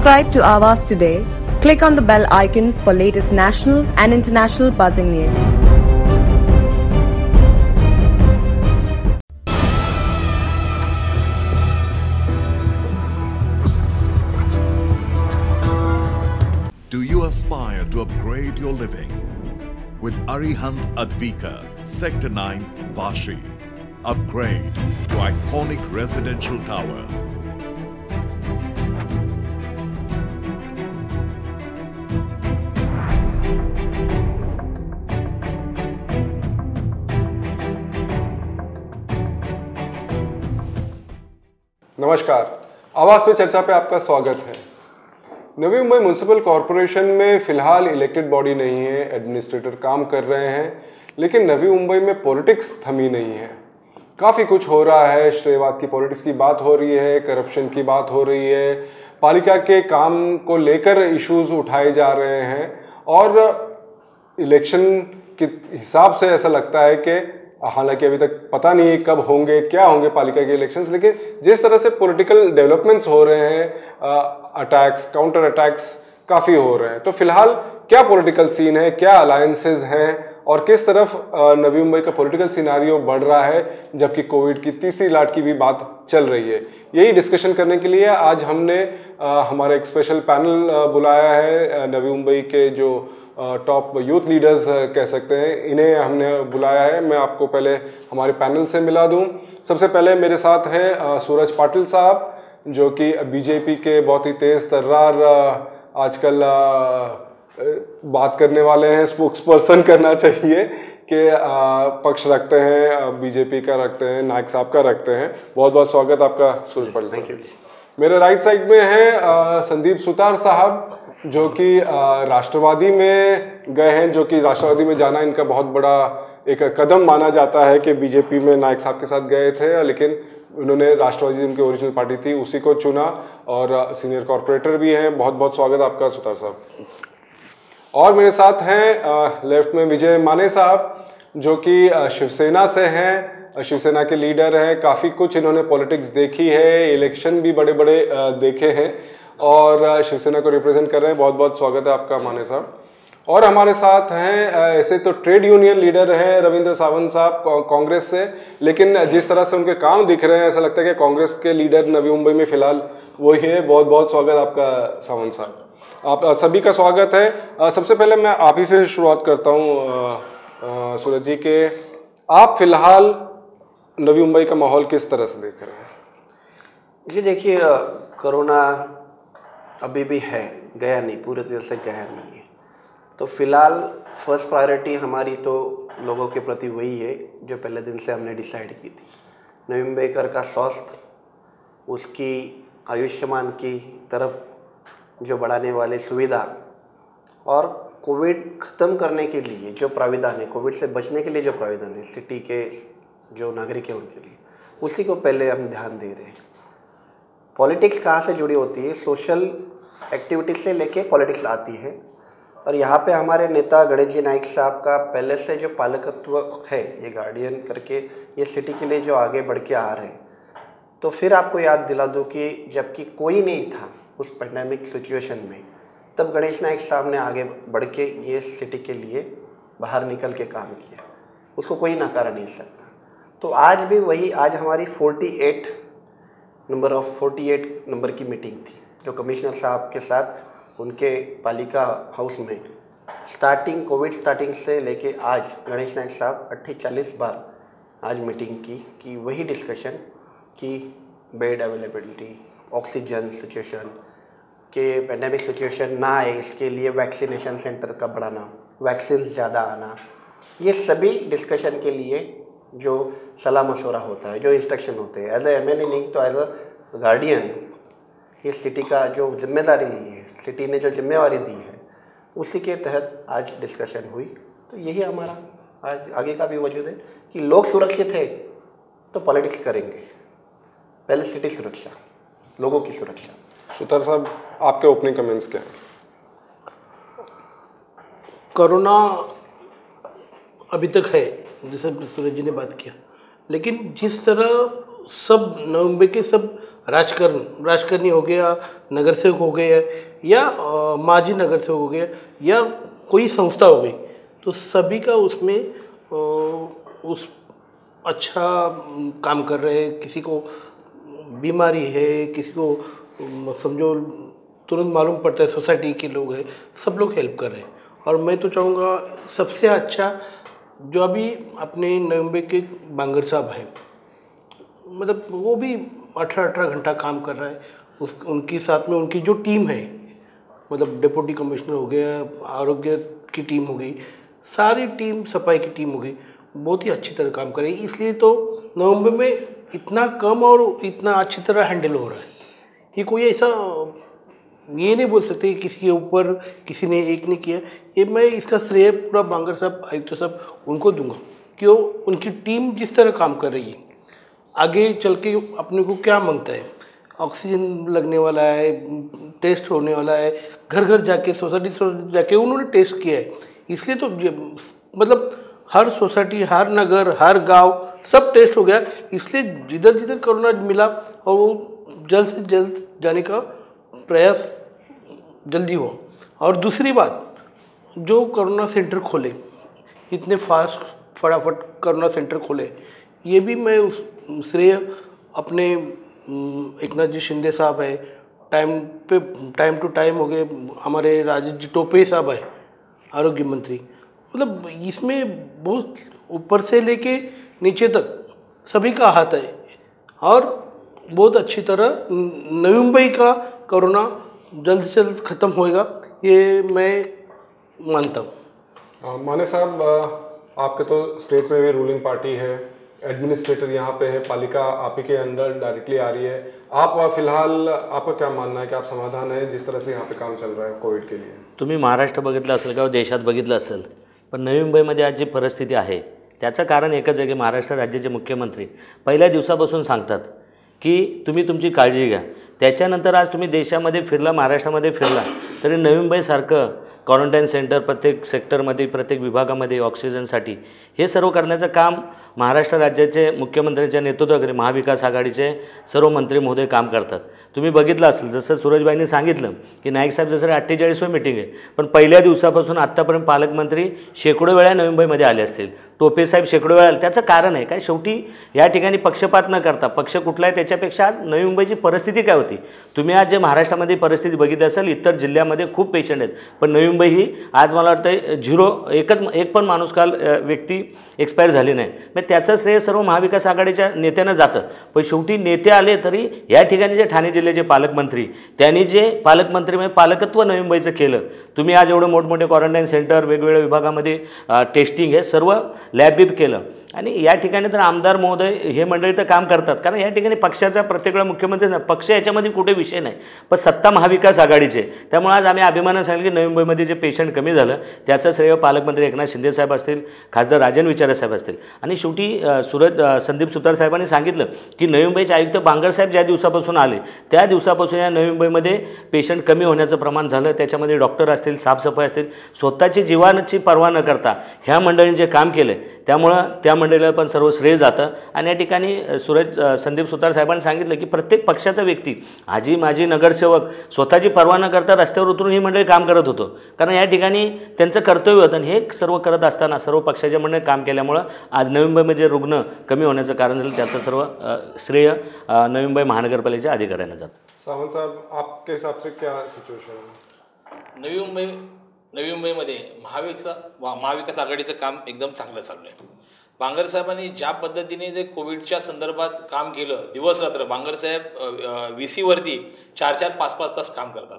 Subscribe to Awaaz today. Click on the bell icon for latest national and international buzzing news. Do you aspire to upgrade your living? With Arihant Advika, Sector 9, Vashi. Upgrade to iconic residential tower. नमस्कार, आवाज़ पे चर्चा पे आपका स्वागत है। Navi Mumbai municipal corporation में फिलहाल इलेक्टेड बॉडी नहीं है, एडमिनिस्ट्रेटर काम कर रहे हैं, लेकिन नवी मुंबई में पॉलिटिक्स थमी नहीं है। काफ़ी कुछ हो रहा है, श्रेयवाद की पॉलिटिक्स की बात हो रही है, करप्शन की बात हो रही है, पालिका के काम को लेकर इश्यूज उठाए जा रहे हैं और इलेक्शन के हिसाब से ऐसा लगता है कि हालांकि अभी तक पता नहीं कब होंगे, क्या होंगे पालिका के इलेक्शंस, लेकिन जिस तरह से पॉलिटिकल डेवलपमेंट्स हो रहे हैं, अटैक्स, काउंटर अटैक्स काफ़ी हो रहे हैं, तो फिलहाल क्या पॉलिटिकल सीन है, क्या अलायंसेज हैं और किस तरफ नवी मुंबई का पॉलिटिकल सिनारियो बढ़ रहा है, जबकि कोविड की तीसरी लाट की भी बात चल रही है। यही डिस्कशन करने के लिए आज हमने हमारा एक स्पेशल पैनल बुलाया है। नवी मुंबई के जो टॉप यूथ लीडर्स कह सकते हैं, इन्हें हमने बुलाया है। मैं आपको पहले हमारे पैनल से मिला दूं। सबसे पहले मेरे साथ हैं सूरज पाटिल साहब, जो कि बीजेपी के बहुत ही तेज तर्रार आजकल बात करने वाले हैं, स्पोक्स पर्सन करना चाहिए कि पक्ष रखते हैं, बीजेपी का रखते हैं, नायक साहब का रखते हैं। बहुत बहुत स्वागत आपका सूरज पाटिल। Thank you. मेरे राइट साइड में हैं संदीप सुतार साहब, जो कि राष्ट्रवादी में गए हैं, जो कि राष्ट्रवादी में जाना इनका बहुत बड़ा एक कदम माना जाता है कि बीजेपी में नायक साहब के साथ गए थे, लेकिन उन्होंने राष्ट्रवादी जिनकी ओरिजिनल पार्टी थी उसी को चुना और सीनियर कॉर्पोरेटर भी हैं। बहुत बहुत स्वागत आपका सुतार साहब। और मेरे साथ हैं लेफ्ट में विजय माने साहब, जो कि शिवसेना से हैं, शिवसेना के लीडर हैं। काफ़ी कुछ इन्होंने पॉलिटिक्स देखी है, इलेक्शन भी बड़े बड़े देखे हैं और शिवसेना को रिप्रेजेंट कर रहे हैं। बहुत बहुत स्वागत है आपका माने साहब। और हमारे साथ हैं ऐसे तो ट्रेड यूनियन लीडर हैं रविंद्र सावंत साहब कांग्रेस से, लेकिन जिस तरह से उनके काम दिख रहे हैं ऐसा लगता है कि कांग्रेस के लीडर नवी मुंबई में फिलहाल वही है। बहुत बहुत स्वागत आपका सावंत साहब। आप सभी का स्वागत है। सबसे पहले मैं आप ही से शुरुआत करता हूँ सूरज जी के, आप फिलहाल नवी मुंबई का माहौल किस तरह से देख रहे हैं? जी देखिए, कोरोना अभी भी है, गया नहीं, पूरे तरह से गया नहीं है। तो फिलहाल फर्स्ट प्रायोरिटी हमारी तो लोगों के प्रति वही है जो पहले दिन से हमने डिसाइड की थी। नवी मुंबईकर का स्वास्थ्य, उसकी आयुष्मान की तरफ जो बढ़ाने वाले सुविधा और कोविड ख़त्म करने के लिए जो प्राविधान है, कोविड से बचने के लिए जो प्राविधान है सिटी के जो नागरिक हैं उनके लिए, उसी को पहले हम ध्यान दे रहे हैं। पॉलिटिक्स कहाँ से जुड़ी होती है? सोशल एक्टिविटीज से लेके पॉलिटिक्स आती है। और यहाँ पे हमारे नेता गणेश जी नाइक साहब का पहले से जो पालकत्व है, ये गार्डियन करके ये सिटी के लिए जो आगे बढ़ के आ रहे हैं। तो फिर आपको याद दिला दूँ कि जबकि कोई नहीं था उस पेंडेमिक सिचुएशन में, तब गणेश नाइक साहब ने आगे बढ़ के ये सिटी के लिए बाहर निकल के काम किया, उसको कोई नकारा नहीं सकता। तो आज भी वही, आज हमारी 48 नंबर की मीटिंग थी, जो कमिश्नर साहब के साथ उनके पालिका हाउस में कोविड स्टार्टिंग से लेके आज गणेश नाइक साहब 48 बार आज मीटिंग की कि वही डिस्कशन कि बेड अवेलेबिलिटी, ऑक्सीजन सिचुएशन के पेंडेमिक सिचुएशन ना आए, इसके लिए वैक्सीनेशन सेंटर का बढ़ाना, वैक्सीन ज़्यादा आना, ये सभी डिस्कशन के लिए जो सलाह मशवरा होता है, जो इंस्ट्रक्शन होते हैं, एज ए MLA नहीं तो एज अ गार्डियन, ये सिटी का जो जिम्मेदारी ली है, सिटी ने जो जिम्मेवारी दी है, उसी के तहत आज डिस्कशन हुई। तो यही हमारा आज आगे का भी वजूद है कि लोग सुरक्षित है तो पॉलिटिक्स करेंगे, पहले सिटी सुरक्षा, लोगों की सुरक्षा। सुतार साहब, आपके ओपनिंग कमेंट्स क्या हैं? कोरोना अभी तक है, जैसे सूरज जी ने बात किया, लेकिन जिस तरह सब नवंबर के सब राजकारणी हो गया, नगर सेवक हो गया या माजी नगर सेवक हो गया या कोई संस्था हो गई, तो सभी का उसमें उस अच्छा काम कर रहे हैं। किसी को बीमारी है, किसी को समझो तुरंत मालूम पड़ता है, सोसाइटी के लोग हैं, सब लोग हेल्प कर रहे हैं। और मैं तो चाहूँगा सबसे अच्छा जो अभी अपने नवी मुंबई के बांगर साहब हैं, मतलब वो भी 18 घंटा काम कर रहा है। उनके साथ में उनकी जो टीम है, मतलब डिप्टी कमिश्नर हो गया, आरोग्य की टीम हो गई, सारी टीम, सफाई की टीम हो गई, बहुत ही अच्छी तरह काम कर रही है। इसलिए तो नवी मुंबई में इतना कम और इतना अच्छी तरह हैंडल हो रहा है। ये कोई ऐसा ये नहीं बोल सकते कि किसी के ऊपर किसी ने एक ने किया। ये मैं इसका श्रेय पूरा बांगर साहब, आयुक्त साहब, उनको दूंगा कि उनकी टीम जिस तरह काम कर रही है। आगे चल के अपने को क्या मांगता है, ऑक्सीजन लगने वाला है, टेस्ट होने वाला है, घर घर जाके सोसाइटी जाके उन्होंने टेस्ट किया है। इसलिए तो मतलब हर सोसाइटी, हर नगर, हर गांव सब टेस्ट हो गया। इसलिए जिधर जिधर कोरोना मिला और वो जल्द से जल्द जाने का प्रयास जल्दी हुआ। और दूसरी बात, जो कोरोना सेंटर खोले, इतने फास्ट फटाफट कोरोना सेंटर खोले, ये भी मैं उस श्रेय अपने एकनाथ जी शिंदे साहब है, टाइम टू टाइम हो गए, हमारे राजेश जी टोपे साहब है आरोग्य मंत्री। मतलब इसमें बहुत ऊपर से लेके नीचे तक सभी का हाथ है और बहुत अच्छी तरह नवी मुंबई का कोरोना जल्द से जल्द ख़त्म होएगा, ये मैं मानता हूँ। माने साहब, आपके तो स्टेट में भी रूलिंग पार्टी है, एडमिनिस्ट्रेटर यहाँ पे है, पालिका आप ही के अंदर डायरेक्टली आ रही है। आप फिलहाल आपका क्या मानना है कि आप समाधान है जिस तरह से यहाँ पे काम चल रहा है कोविड के लिए? तुम्ही महाराष्ट्र बघितलं असेल किंवा देशात बघितलं असेल, पण नवी मुंबईमध्ये आज जी परिस्थिती आहे त्याचं कारण एकच आहे की महाराष्ट्र राज्याचे मुख्यमंत्री पहिल्या दिवसापासून सांगतात की तुम्ही तुमची काळजी घ्या। त्याच्यानंतर आज तुम्ही देशामध्ये फिरला, महाराष्ट्रामध्ये फिरला तरी नवी मुंबईसारखं क्वारंटाईन सेंटर प्रत्येक सेक्टरमध्ये, प्रत्येक विभागामध्ये ऑक्सिजनसाठी हे सर्व करण्याचं काम महाराष्ट्र राज्याचे मुख्यमंत्र्यांच्या नेतृत्वाखाली महाविकास आघाडीचे सर्व मंत्री महोदय काम करतात। तुम्ही बघितलं असेल, जसं सूरजबाईंनी सांगितलं की नाईक साहेब जसं 48वी मीटिंग आहे, पण पहिल्या दिवसापासून आत्तापर्यंत पालकमंत्री शेकडो वेळा नवी मुंबईमध्ये आले असतील, टोपे साहेब शेकडो वेळा आले। त्याचं कारण आहे काय, शेवटी या ठिकाणी पक्षपात न करता, पक्ष कुठला आहे त्याच्यापेक्षा आज नवी मुंबईची परिस्थिती काय होती, तुम्ही आज जे महाराष्ट्रामध्ये परिस्थिती बघितली असेल, इतर जिल्ह्यामध्ये खूप पेशंट आहेत, पण नवी मुंबई ही आज मला वाटतं एक पण माणूस काल व्यक्ती एक्सपायर झाली नाही। मग त्याचं श्रेय सर्व महाविकास आघाडीच्या नेत्यांना जातं। पण शेवटी नेते आले तरी या ठिकाणी जे ठाणे जिल्ह्याचे पालकमंत्री, त्यांनी जे पालकमंत्री म्हणजे पालकत्व नवी मुंबईचं केलं। तुम्ही आज एवढे मोठमोठे क्वारंटाईन सेंटर, वेगवेगळ्या विभागामध्ये टेस्टिंग हे सर्व लॅब बीब केलं आणि या ठिकाणी तर आमदार महोदय हे मंडळी तर काम करतात, कारण या ठिकाणी पक्षाचा प्रत्येक वेळा मुख्यमंत्री पक्ष याच्यामध्ये कुठे विषय नाही, पण सत्ता महाविकास आघाडीचे। त्यामुळे आज आम्ही अभिमानाने सांगितलं की नवी मुंबईमध्ये जे पेशंट कमी झालं त्याचं श्रेय पालकमंत्री एकनाथ शिंदे साहेब असतील, खासदार राजन विचारे साहेब असतील आणि शेवटी संदीप सुतार साहेबांनी सांगितलं की नवी मुंबईचे आयुक्त बांगर साहेब ज्या दिवसापासून आले त्या दिवसापासून या नवी मुंबईमध्ये पेशंट कमी होण्याचं प्रमाण झालं। त्याच्यामध्ये डॉक्टर असतील, साफसफाई असतील, स्वतःची जीवाची पर्वा न करता ह्या मंडळींनी जे काम केलं त्यामुळं त्या मंडळीला पण सर्व श्रेय जातं। आणि या ठिकाणी संदीप सुतार साहेबांनी सांगितलं की प्रत्येक पक्षाचा व्यक्ती, आजी माजी नगरसेवक स्वतःची पर्वा न करता रस्त्यावर उतरून ही मंडळी काम करत होतो, कारण या ठिकाणी त्यांचं कर्तव्य होतं आणि हे सर्व करत असताना सर्व पक्षाच्या मंडळी काम केल्यामुळं आज नवी मुंबईमध्ये रुग्ण कमी होण्याचं कारण झालं, त्याचं सर्व श्रेय नवी मुंबई महानगरपालिकेच्या अधिकाऱ्यांना जातं। सावंत साहब, आपके हिसाब से क्या सिचुएशन है? नवी मुंबईमध्ये महाविकास आघाडीचं काम एकदम चांगलं चालू आहे। बांगर साहेबांनी ज्या पद्धतीने जे कोविडच्या संदर्भात काम केलं, दिवस रात्र बांगर साहेब VC वरती 4-4, 5-5 तास काम करतात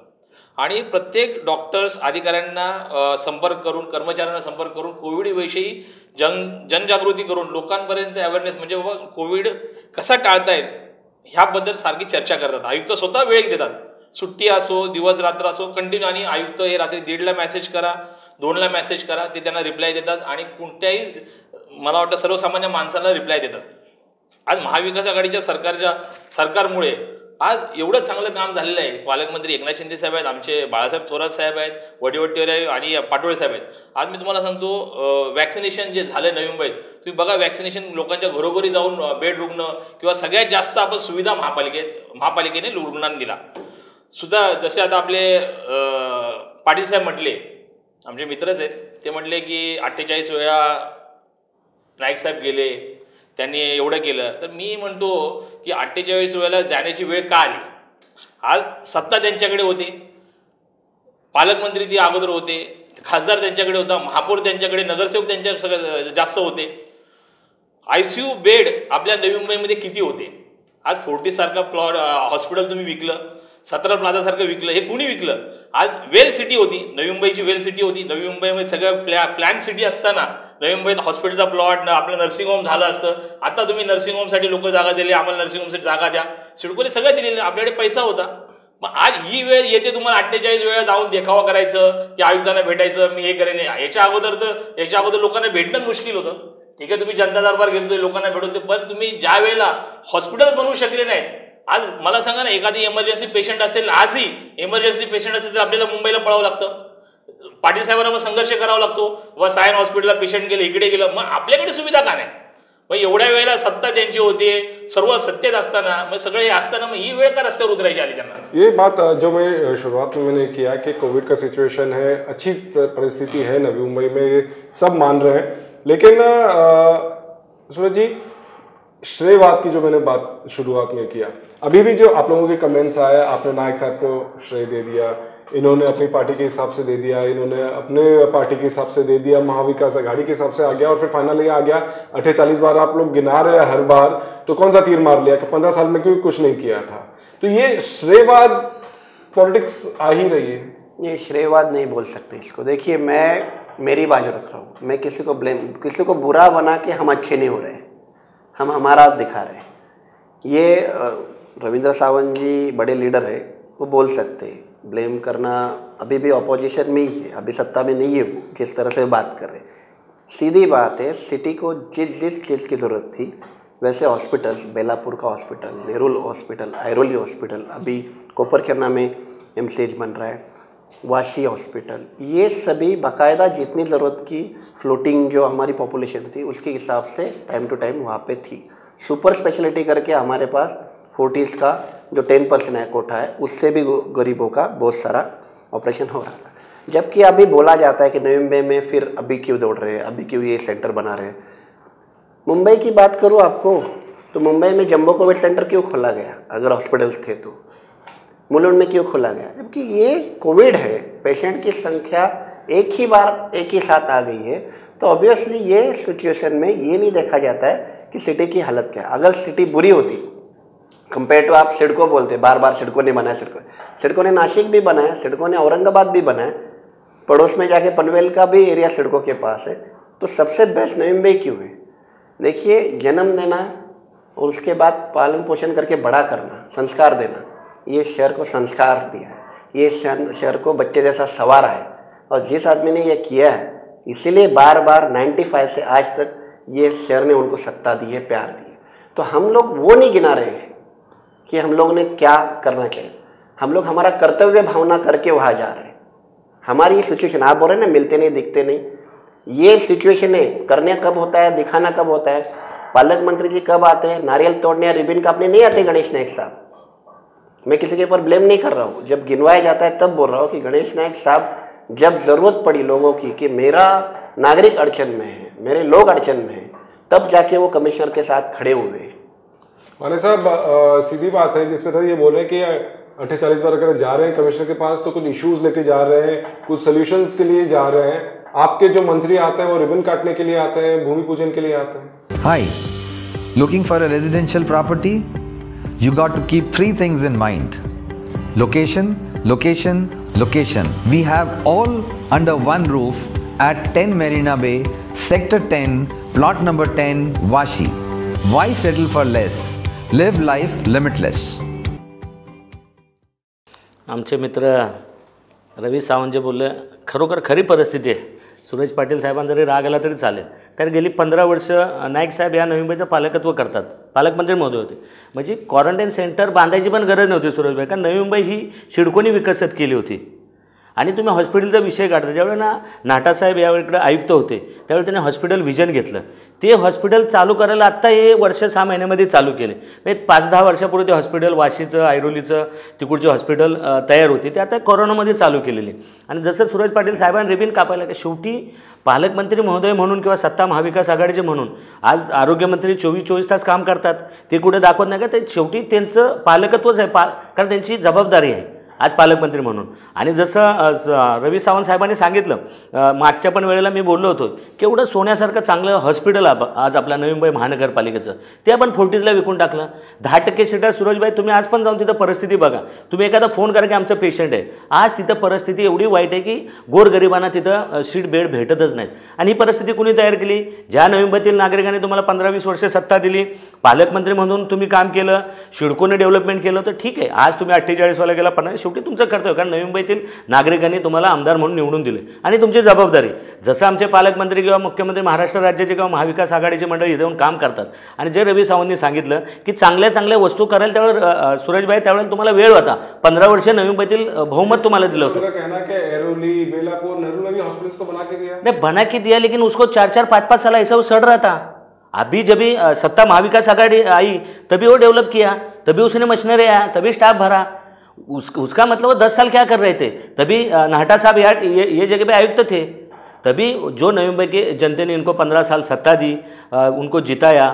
आणि प्रत्येक डॉक्टर्स अधिकाऱ्यांना संपर्क करून, कर्मचाऱ्यांना संपर्क करून कोविडविषयी जनजागृती करून लोकांपर्यंत अवेअरनेस, म्हणजे बाबा कोविड कसा टाळता येईल ह्याबद्दल सारखी चर्चा करतात। आयुक्त स्वतः वेळ देतात, सुट्टी असो दिवस रात्र असो कंटिन्यू, आणि आयुक्त हे रात्री 1:30ला मेसेज करा, 2ला मेसेज करा, ते त्यांना रिप्लाय देतात आणि कोणत्याही मला वाटतं सर्वसामान्य माणसाला रिप्लाय देतात। आज महाविकास आघाडीच्या सरकारमुळे आज एवढं चांगलं काम झालेलं आहे. पालकमंत्री एकनाथ शिंदे साहेब आहेत, आमचे बाळासाहेब थोरात साहेब आहेत, वडेवट्टीवार आणि पाटोळे साहेब आहेत. आज मी तुम्हाला सांगतो वॅक्सिनेशन जे झालं नवी मुंबईत, तुम्ही बघा वॅक्सिनेशन लोकांच्या घरोघरी जाऊन बेड रुग्ण किंवा सगळ्यात जास्त आपण सुविधा महापालिकेने रुग्णांना दिला सुद्धा. जसे आता आपले पाटील साहेब म्हटले, आमचे मित्रच आहेत, ते म्हटले की 48 वेळा नाईक साहेब गेले, त्यांनी एवढं केलं. तर मी म्हणतो की 48 वेळेला जाण्याची वेळ का आली? आज सत्ता त्यांच्याकडे होते, पालकमंत्री ती अगोदर होते, खासदार त्यांच्याकडे होता, महापौर त्यांच्याकडे, नगरसेवक त्यांच्या सगळं जास्त होते. ICU बेड आपल्या नवी मुंबईमध्ये किती होते? आज 40 सारखा हॉस्पिटल तुम्ही विकलं, 17 प्लाझासारखं विकलं. हे कुणी विकलं? आज वेल सिटी होती नवी मुंबईची, वेल सिटी होती नवी मुंबईमध्ये, सगळं प्लॅन सिटी असताना नवी मुंबईत हॉस्पिटलचा प्लॉट, आपलं नर्सिंग होम झालं असतं. आता तुम्ही नर्सिंग होमसाठी लोक जागा दिली, आम्हाला नर्सिंग होमसाठी जागा द्या, सिडकोने सगळं दिलेलं, आपल्याकडे पैसा होता. मग आज ही वेळ येते तुम्हाला 48 वेळा जाऊन देखावा करायचं की आयुक्तांना भेटायचं, मी हे करेन. याच्या अगोदर लोकांना भेटणंच मुश्किल होतं. ठीक आहे, तुम्ही जनता दरबार घेतोय, लोकांना भेटवते, पण तुम्ही ज्या वेळेला हॉस्पिटल बनवू शकले नाहीत. आज मला सांगा ना, एखादी इमर्जन्सी पेशंट असेल, आजही इमर्जन्सी पेशंट असेल तर आपल्याला मुंबईला पळावं लागतं, पाटील साहेबांना मग संघर्ष करावा लागतो. व सायन हॉस्पिटलला पेशंट गेले, इकडे गेलं, मग आपल्याकडे सुविधा का नाही? मग एवढ्या वेळेला सत्ता त्यांची होते, सर्व सत्तेत असताना, मग सगळे हे असताना, मग ही वेळ का रस्त्यावर उतरायची आली त्यांना? ये बात जो मैं शुरुआत में मैंने किया कि कोविड का सिचुएशन है, अच्छी परिस्थिति है नवी मुंबई में, ये सब मान रहे हैं. लेकिन सूरज जी, श्रेयवाद की जो मैंने बात शुरुआत में किया, अभी भी जो आप लोगों के कमेंट्स आए, आपने नायक साहब को श्रेय दे दिया, इन्होंने अपनी पार्टी के हिसाब से दे दिया, इन्होंने अपने पार्टी के हिसाब से दे दिया, महाविकास आघाड़ी के हिसाब से आ गया, और फिर फाइनली आ गया 48 बार आप लोग गिना रहे हैं हर बार. तो कौन सा तीर मार लिया कि 15 साल में क्यों कुछ नहीं किया था? तो ये श्रेयवाद पॉलिटिक्स आ ही रही है. ये श्रेयवाद नहीं बोल सकते इसको. देखिए, मैं मेरी बाजू रख रहा हूँ. मैं किसी को बुरा बना के हम अच्छे नहीं हो रहे, हम हमारा दिखा रहे हैं. ये रविंद्र सावंत जी बड़े लीडर है, वो बोल सकते हैं. ब्लेम करना अभी भी अपोजिशन में ही है, अभी सत्ता में नहीं है, वो किस तरह से बात कर रहे. सीधी बात है, सिटी को जिस चीज़ की ज़रूरत थी वैसे हॉस्पिटल्स, बेलापुर का hospital, Nehru hospital, Airoli hospital, अभी कोपरखेरना में MCH बन रहा है, वाशी हॉस्पिटल, ये सभी बाकायदा जितनी ज़रूरत की फ्लोटिंग जो हमारी पॉपुलेशन थी उसके हिसाब से टाइम टू टाइम वहाँ पे थी. सुपर स्पेशलिटी करके हमारे पास 40s का जो 10% है कोटा है, उससे भी गरीबों का बहुत सारा ऑपरेशन हो रहा था. जबकि अभी बोला जाता है कि नवी मुंबई में फिर अभी क्यों दौड़ रहे हैं, अभी क्यों ये सेंटर बना रहे हैं. मुंबई की बात करूँ आपको, तो मुंबई में जम्बो कोविड सेंटर क्यों खोला गया? अगर हॉस्पिटल्स थे तो मुलुंड में क्यों खोला गया? जबकि ये कोविड है, पेशेंट की संख्या एक ही साथ आ गई है. तो ऑब्वियसली ये सिचुएशन में ये नहीं देखा जाता है कि सिटी की हालत क्या है. अगर सिटी बुरी होती, कंपेयर टू आप सिडको बोलते, बार बार सिडको ने बनाया, सिडको ने नासिक भी बनाया, सिडको ने औरंगाबाद भी बनाया, पड़ोस में जाके पनवेल का भी एरिया सिडको के पास है. तो सबसे बेस्ट नवी मुंबई क्यों है? देखिए, जन्म देना और उसके बाद पालन पोषण करके बड़ा करना, संस्कार देना, ये शहर को संस्कार दिया है, ये शहर को बच्चे जैसा संवारा है. और जिस आदमी ने ये किया है, इसीलिए बार बार 95 से आज तक ये शहर ने उनको सत्ता दी है, प्यार दी है. तो हम लोग वो नहीं गिना रहे हैं कि हम लोग ने क्या करना चाहिए. हम लोग हमारा कर्तव्य भावना करके वहाँ जा रहे हैं. हमारी ये सिचुएशन, आप बोल रहे हैं ना मिलते नहीं दिखते नहीं, ये सिचुएशन है. करने कब होता है, दिखाना कब होता है? पालक मंत्री जी कब आते हैं? नारियल तोड़ने या रिबिन काटने नहीं आते गणेश नायक साहब. मैं किसी के ऊपर ब्लेम नहीं कर रहा हूँ, जब गिनवाया जाता है तब बोल रहा हूँ कि गणेश नायक साहब जब ज़रूरत पड़ी लोगों की कि मेरा नागरिक अड़चन में है, मेरे लोग अड़चन में हैं, तब जाके वो कमिश्नर के साथ खड़े हुए. माने साहब, सीधी बात है, जिस तरह ये बोले कि 48 बार अगर जा रहे हैं कमिश्नर के पास तो कुछ इश्यूज लेके जा रहे हैं, कुछ सोल्यूशंस के लिए जा रहे हैं. आपके जो मंत्री आते हैं वो रिबन काटने के लिए आते हैं, भूमि पूजन के लिए आते हैं. Hi, looking for a residential property? You got to keep 3 things in mind: location, location, location. We have all under one roof at 10 Marina Bay, Sector 10, plot number 10, Vashi. Why settle for less? Live life limitless. आमचे मित्र रवी सावंत जे बोलले, खरोखर खरी परिस्थिती आहे. सुरेश पाटील साहेबांना जरी राग आला तरी चालेल, कारण गेली 15 वर्ष नाईक साहेब या नवी मुंबईचं पालकत्व करतात, पालकमंत्री महोदय होते. म्हणजे क्वारंटाईन सेंटर बांधायची पण गरज नव्हती सुरेशभाई, कारण नवी मुंबई ही शिडकोनी विकसित केली होती. आणि तुम्ही हॉस्पिटलचा विषय काढता, ज्यावेळेला नाटासाहेब यावेळेकडे आयुक्त होते त्यावेळी त्यांनी हॉस्पिटल व्हिजन घेतलं. ते हॉस्पिटल चालू करायला आत्ता हे वर्ष 6 महिन्यामध्ये चालू केले. म्हणजे 5-10 वर्षापूर्वी ते हॉस्पिटल वाशीचं, ऐरोलीचं तिकडचे हॉस्पिटल तयार होती, ते आता कोरोनामध्ये चालू केलेली. आणि जसं सुरेश पाटील साहेबांनी रिबीन कापायला की शेवटी पालकमंत्री महोदय म्हणून किंवा सत्ता महाविकास आघाडीचे म्हणून आज आरोग्यमंत्री 24 तास काम करतात, ते कुठे दाखवत नाही का, ते शेवटी त्यांचं पालकत्वच आहे, कारण त्यांची जबाबदारी आहे आज पालकमंत्री म्हणून. आणि जसं रवी सावंत साहेबांनी सांगितलं, मागच्या पण वेळेला मी बोललो होतो की एवढं सोन्यासारखं चांगलं हॉस्पिटल आज आपल्या नवी मुंबई महानगरपालिकेचं ते आपण फोर्टिसला विकून टाकलं. 10% सीटर. सुरेशभाई तुम्ही आज पण जाऊन तिथं परिस्थिती बघा, तुम्ही एखादा फोन करा की आमचं पेशंट आहे, आज तिथं परिस्थिती एवढी वाईट आहे की गोरगरिबांना तिथं सीट बेड भेटतच नाहीत. आणि ही परिस्थिती कुणी तयार केली? ज्या नवी मुंबईतील नागरिकांनी तुम्हाला 15-20 वर्ष सत्ता दिली, पालकमंत्री म्हणून तुम्ही काम केलं, शिडकोने डेव्हलपमेंट केलं, तर ठीक आहे आज तुम्ही 48 वाला गेला 50, शेवटी तुमचं कर्तव्य, कारण नवी मुंबईतील नागरिकांनी तुम्हाला आमदार म्हणून निवडून दिले आणि तुमची जबाबदारी. जसं आमचे पालकमंत्री किंवा मुख्यमंत्री महाराष्ट्र राज्याचे किंवा महाविकास आघाडीचे मंडळी इथे येऊन काम करतात. आणि जे रवी सावंतनी सांगितलं की चांगल्या चांगल्या वस्तू करायला, त्यावेळेस सुरेशभाई त्यावेळेला तुम्हाला वेळ होता, 15 वर्ष नवी मुंबईतील बहुमत तुम्हाला दिलं होतं. नहीं बना के दिया, लेकिन उसको 4-4, 5-5 साल ऐसा वो सड़ रहा था. अभी जब भी सत्ता महाविकास आघाड़ी आई तभी वो डेवलप किया, तभी उसने मशीनरी आया, तभी स्टाफ भरा. उसका मतलब वो 10 साल क्या कर रहे थे? तभी नाहटा साहब ये जगह पे आयुक्त थे, तभी जो नवी मुंबई के जनता ने इनको 15 साल सत्ता दी, उनको जिताया,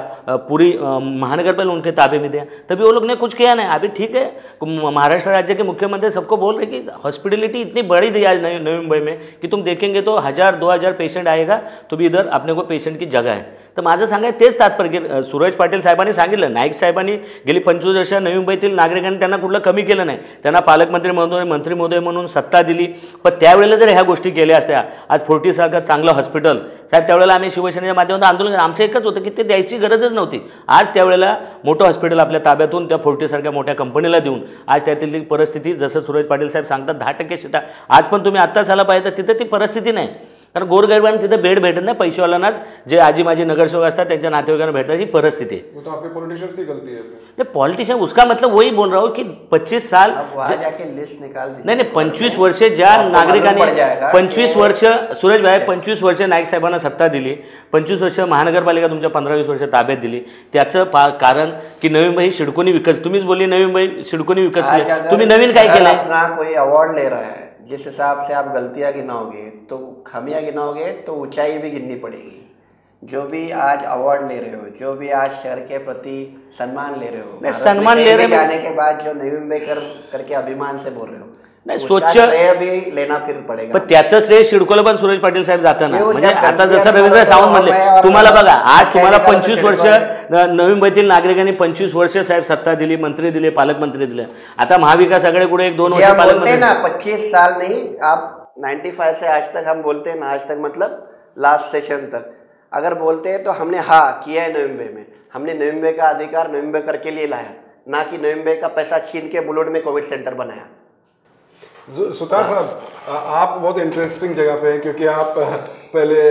पूरी महानगरपालिका उनके ताबे में दिया, तभी वो लोग ने कुछ किया नहीं. अभी ठीक है, महाराष्ट्र राज्य के मुख्यमंत्री सबको बोल रहे कि हॉस्पिटलिटी इतनी बड़ी दी आज नवी मुंबई में कि तुम देखेंगे तो 1000-2000 पेशंट आएगा तो भी इधर अपने को पेशंट की जगह आहे. तर माझं सांगायचं तेच तात्पर्य. सुरेश पाटील साहेबांनी सांगितलं, नाईक साहेबांनी गेली 25 वर्ष नवी मुंबईतील नागरिकांनी त्यांना कुठलं कमी केलं नाही, त्यांना पालकमंत्री महोदय, मंत्री महोदय म्हणून सत्ता दिली. पण त्यावेळेला जर ह्या गोष्टी केल्या असत्या, आज फोर्टिसारखं चांगलं हॉस्पिटल साहेब, त्यावेळेला आम्ही शिवसेनेच्या माध्यमातून आंदोलन, आमचं एकच होतं की ते द्यायची गरजच नव्हती. आज त्यावेळेला मोठं हॉस्पिटल आपल्या ताब्यातून त्या फोर्टिसारख्या मोठ्या कंपनीला देऊन आज त्यातील परिस्थिती जसं सुरेश पाटील साहेब सांगतात 10% सीटा आज पण तुम्ही आत्ताच आला पाहिजे, तर तिथं ती परिस्थिती नाही. कारण गोरगरिबांना तिथे बेड भेटत नाही, पैसेवाल्यांनाच जे आजी माझी नगरसेवक असतात त्यांच्या नातेवाईकांना भेटतात, ही परिस्थिती आहे. वो तो आपके पॉलिटिशियंस की गलती है. नहीं पॉलिटिशियन, उसका मतलब वही बोल रहा हूँ कि 25 साल नहीं 25 वर्ष ज्या नागरिकांनी 25 वर्ष सुरेश भाई 25 वर्ष नाईक साहेबांना सत्ता दिली, 25 वर्ष महानगरपालिका तुमच्या 15-20 वर्ष ताब्यात दिली, त्याचं कारण की नवी मुंबई शिडकोनी विकसित, तुम्हीच बोलली नवी मुंबई शिडकोनी विकसित, तुम्ही नवीन काय केलंय? अपना कोई अवार्ड ले रहा है, जिस हिसाब से आप गलतियां गिनाओगे तो खामियां गिनाओगे तो ऊंचाई भी गिननी पड़ेगी. जो भी आज अवार्ड ले रहे हो, जो भी आज शहर के प्रति सम्मान ले रहे हो, सम्मान ले रहे जाने के बाद जो नवी मुंबई करके अभिमान से बोल रहे हो, नाही स्वच्छ भी लेना फिर पडेगा. पण त्याचं श्रेय शिडकोला पण सुरेश पाटील साहेब जाताना, म्हणजे आता जसं रवींद्र सावंत म्हणले, तुम्हाला बघा आज तुम्हाला 25 वर्ष नवी मुंबईतील नागरिकांनी 25 वर्ष साहेब सत्ता दिली, मंत्री दिले, पालकमंत्री दिले. आता महाविकास आघाडी पुढे 1-2 वर्ष पालकमंत्री ना 25 साल नहीं, आप 95 से आज तक हम बोलते हैं ना, आज तक मतलब लास्ट सेशन तक अगर बोलते हैं तो हमने हाँ किया है नवी मुंबई में, हमने नवी मुंबई का अधिकार नवी मुंबई करके लिए लाया, ना कि नवी मुंबई का पैसा छीन के बुलोड में कोविड सेंटर बनाया. सुतार साहब, आप बहुत इंटरेस्टिंग जगह पे हैं क्योंकि आप पहले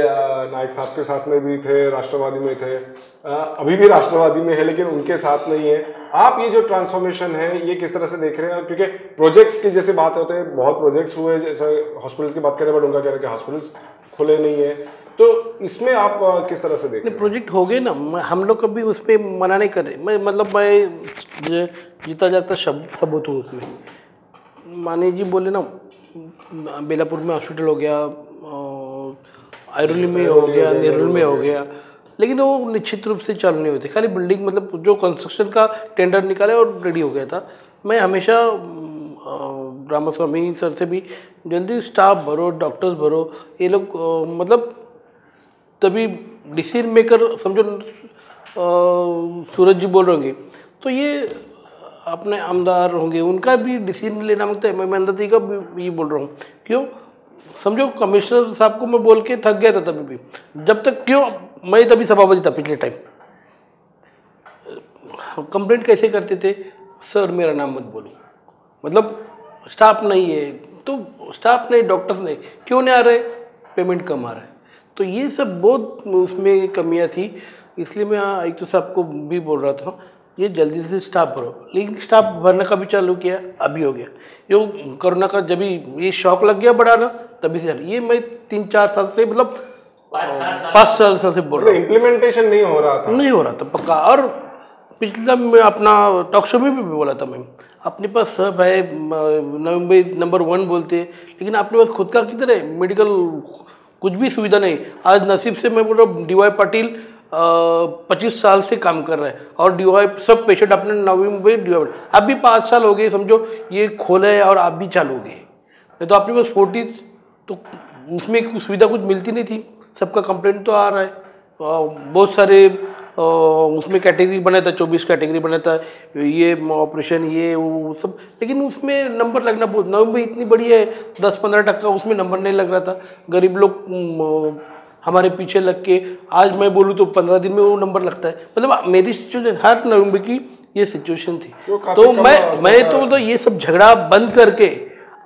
नाइक साहब के साथ में भी थे, राष्ट्रवादी में थे, अभी भी राष्ट्रवादी में है लेकिन उनके साथ नहीं है. आप ये जो ट्रांसफॉर्मेशन है ये किस तरह से देख रहे हैं? क्योंकि प्रोजेक्ट्स की जैसे बात होते हैं, बहुत प्रोजेक्ट्स हुए, जैसे हॉस्पिटल्स की बात करें बट उनका कह रहे हैं कि हॉस्पिटल्स खुले नहीं है, तो इसमें आप किस तरह से देख रहे हैं? प्रोजेक्ट हो गए ना, हम लोग कभी उस पर मना नहीं कर रहे. मैं जीता जाता सबूत हूँ उसमें. माने जी बोले ना, बेलापुर में हॉस्पिटल हो गया, ऐरोली में हो गया, नेरुल में हो गया, लेकिन वो निश्चित रूप से चालू नहीं होते. खाली बिल्डिंग मतलब जो कंस्ट्रक्शन का टेंडर निकाले और रेडी हो गया था. मैं हमेशा रामास्वामी सर से भी जल्दी स्टाफ भरो, डॉक्टर्स भरो, ये लोग मतलब तभी डिसीजन मेकर समझो. सूरज जी बोल रहे होंगे तो ये अपने आमदार होंगे, उनका भी डिसीजन लेना मांगता है. मैं अंदर का भी ये बोल रहा हूँ, क्यों समझो कमिश्नर साहब को मैं बोल के थक गया था तभी भी, जब तक क्यों मैं तभी सभापति था पिछले टाइम. कंप्लेंट कैसे करते थे, सर मेरा नाम मत बोलो, मतलब स्टाफ नहीं है तो स्टाफ नहीं, डॉक्टर्स नहीं, क्यों नहीं आ रहे, पेमेंट कम आ रहा है. तो ये सब बहुत उसमें कमियां थी, इसलिए मैं आयुक्त साहब को भी बोल रहा था ये जल्दी से स्टाफ भरो, लेकिन स्टाफ भरने का भी चालू किया, अभी हो गया। ये कोरोना का जब ये शौक लग गया बढ़ाना, तभी से ये मैं 3-4 साल से मतलब 5 साल से बोल रहा हूँ, इम्प्लीमेंटेशन नहीं हो रहा था पक्का। और पिछला मैं अपना टॉक शो में भी बोला था, मैं अपने पास सब है, नवंबर नंबर 1 बोलते हैं, लेकिन अपने पास खुद का किधर है मेडिकल, कुछ भी सुविधा नहीं। आज नसीब से मैं बोल रहा हूँ DY पाटिल 25 साल से काम कर रहा है और DY सब पेशेंट अपने नवी मुंबई DY अब भी 5 साल हो गए समझो ये खोला है और आप भी चालू हो गए। नहीं तो अपने पास 40 तो उसमें सुविधा कुछ मिलती नहीं थी, सबका कंप्लेंट तो आ रहा है। बहुत सारे उसमें कैटेगरी बनाया था, 24 कैटेगरी बनाया था, ये ऑपरेशन ये वो सब, लेकिन उसमें नंबर लगना बहुत, नवंबर इतनी बड़ी है 10-15% उसमें नंबर नहीं लग रहा था। गरीब लोग हमारे पीछे लग के, आज मैं बोलूँ तो 15 दिन में वो नंबर लगता है। मतलब मेरी सिचुएशन हर नवंबर की ये सिचुएशन थी, तो मैं तो ये सब झगड़ा बंद करके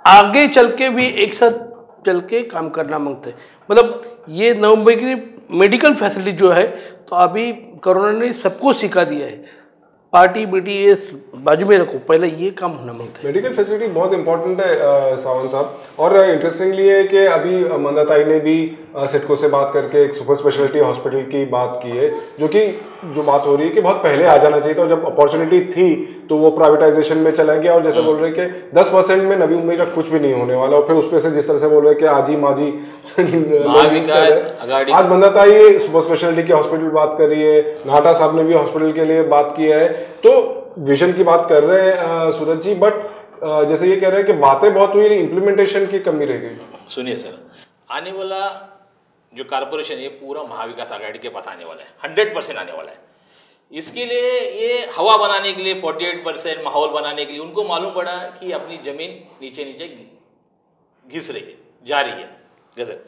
आगे चल के भी एक साथ चल के काम करना मांगते हैं। मतलब ये नवंबर की मेडिकल फैसिलिटी जो है, तो अभी कोरोना ने सबको सिखा दिया है, पार्टी बेटी ये बाजू में रखो, पहले ये काम होना मांगता है। मेडिकल फैसिलिटी बहुत इंपॉर्टेंट है सावंत साहब। और इंटरेस्टिंगली है कि अभी मंदाताई ने भी सिडको से बात करके एक सुपर स्पेशलिटी हॉस्पिटल की बात की है, जो बात हो रही है कि बहुत पहले आ जाना चाहिए था, जब अपॉर्चुनिटी थी तो वो प्राइवेटाइजेशन में चला गया। और जैसे बोल रहे हैं कि 10% में नवी मुंबई का कुछ भी नहीं होने वाला, और फिर उस पे से जिस तरह से बोल रहे हैं कि आजी माजी आज मंदाताई सुपर स्पेशलिटी की हॉस्पिटल बात कर रही है, नाटा साहब ने भी हॉस्पिटल के लिए बात की है, तो विजन की बात कर रहे हैं सूरज जी। बट जैसे ये कह रहे हैं कि बातें बहुत हुई, इम्प्लीमेंटेशन की कमी रह गई। सुनिए सर, आने वाला जो कारपोरेशन ये पूरा महाविकास आघाड़ी के पास आने वाला है, 100% आने वाला है। इसके लिए ये हवा बनाने के लिए 48% माहौल बनाने के लिए उनको मालूम पड़ा कि अपनी जमीन नीचे नीचे घिस रही है, जा रही है गजर,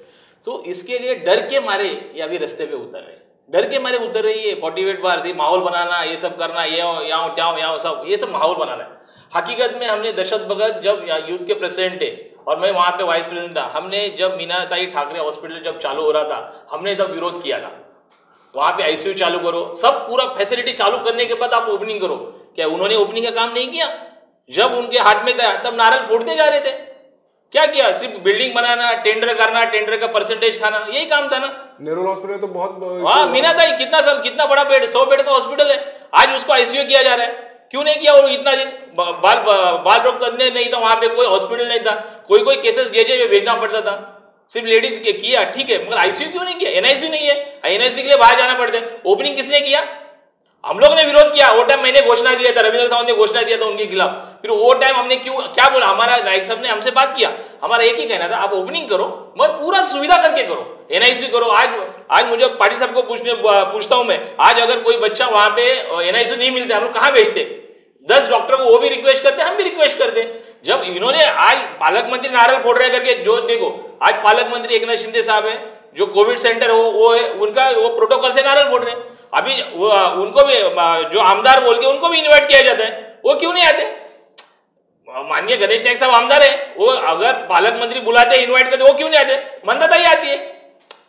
तो इसके लिए डर के मारे ये अभी रास्ते पे उतर रहे हैं, डर के मारे उतर रही है। 48 बार से माहौल बनाना, ये सब करना, ये यहाँ ट्याव यहाँ सब, ये सब माहौल बनाना है। हकीकत में हमने दशरथ भगत जब यूथ के प्रेसिडेंट थे और मैं वहाँ पे वाइस प्रेसिडेंट था, हमने जब मीनाताई ठाकरे हॉस्पिटल जब चालू हो रहा था, हमने तब विरोध किया था। वहाँ पे ICU चालू करो, सब पूरा फैसिलिटी चालू करने के बाद आप ओपनिंग करो। क्या उन्होंने ओपनिंग का काम नहीं किया? जब उनके हाथ में था तब नारल फोड़ते जा रहे थे। क्या किया? सिर्फ बिल्डिंग बनाना, टेंडर करना, टेंडर का परसेंटेज खाना, यही काम था ना। नेहरू हॉस्पिटल तो बहुत, हाँ मीनाताई कितना साल, कितना बड़ा बेड, 100 बेड का हॉस्पिटल है, आज उसको ICU किया जा रहा है। क्यों नहीं किया? और इतना दिन बाल रोग तज्ञ नहीं था, वहां पे कोई हॉस्पिटल नहीं था, कोई केसेस जे भेजना पड़ता था, सिर्फ लेडीज के किया, ठीक है, मगर ICU क्यों नहीं किया? NICU नहीं है, NICU के लिए बाहर जाना पड़ता है। ओपनिंग किसने किया? हम लोग ने विरोध किया। वो टाइम मैंने घोषणा दिया था, रविंद्र सावंत ने घोषणा दिया था उनके खिलाफ। फिर वो टाइम हमने क्या बोला, हमारा नायक साहब ने हमसे बात किया, हमारा एक ही कहना था, आप ओपनिंग करो मगर पूरा सुविधा करके करो, NICU करो। आज मुझे पाटिल साहब को पूछता हूं मैं, आज अगर कोई बच्चा वहां पे NICU नहीं मिलता, हम लोग कहाँ भेजते? 10 डॉक्टर को वो भी रिक्वेस्ट करते, हम भी रिक्वेस्ट करते। जब इन्होंने आज पालक मंत्री नारल फोड़ रहे करके, जो देखो आज पालक मंत्री एकनाथ शिंदे साहब है, जो कोविड सेंटर वो है, उनका वो प्रोटोकॉल से नारल फोड़ रहे। अभी उनको भी जो आमदार बोल के उनको भी इनवाइट किया जाता है, वो क्यों नहीं आते? माननीय गणेश नायक साहब आमदार है, वो अगर पालक मंत्री बुलाते इन्वाइट करते, वो क्यों नहीं आते? मंदाताई आती है,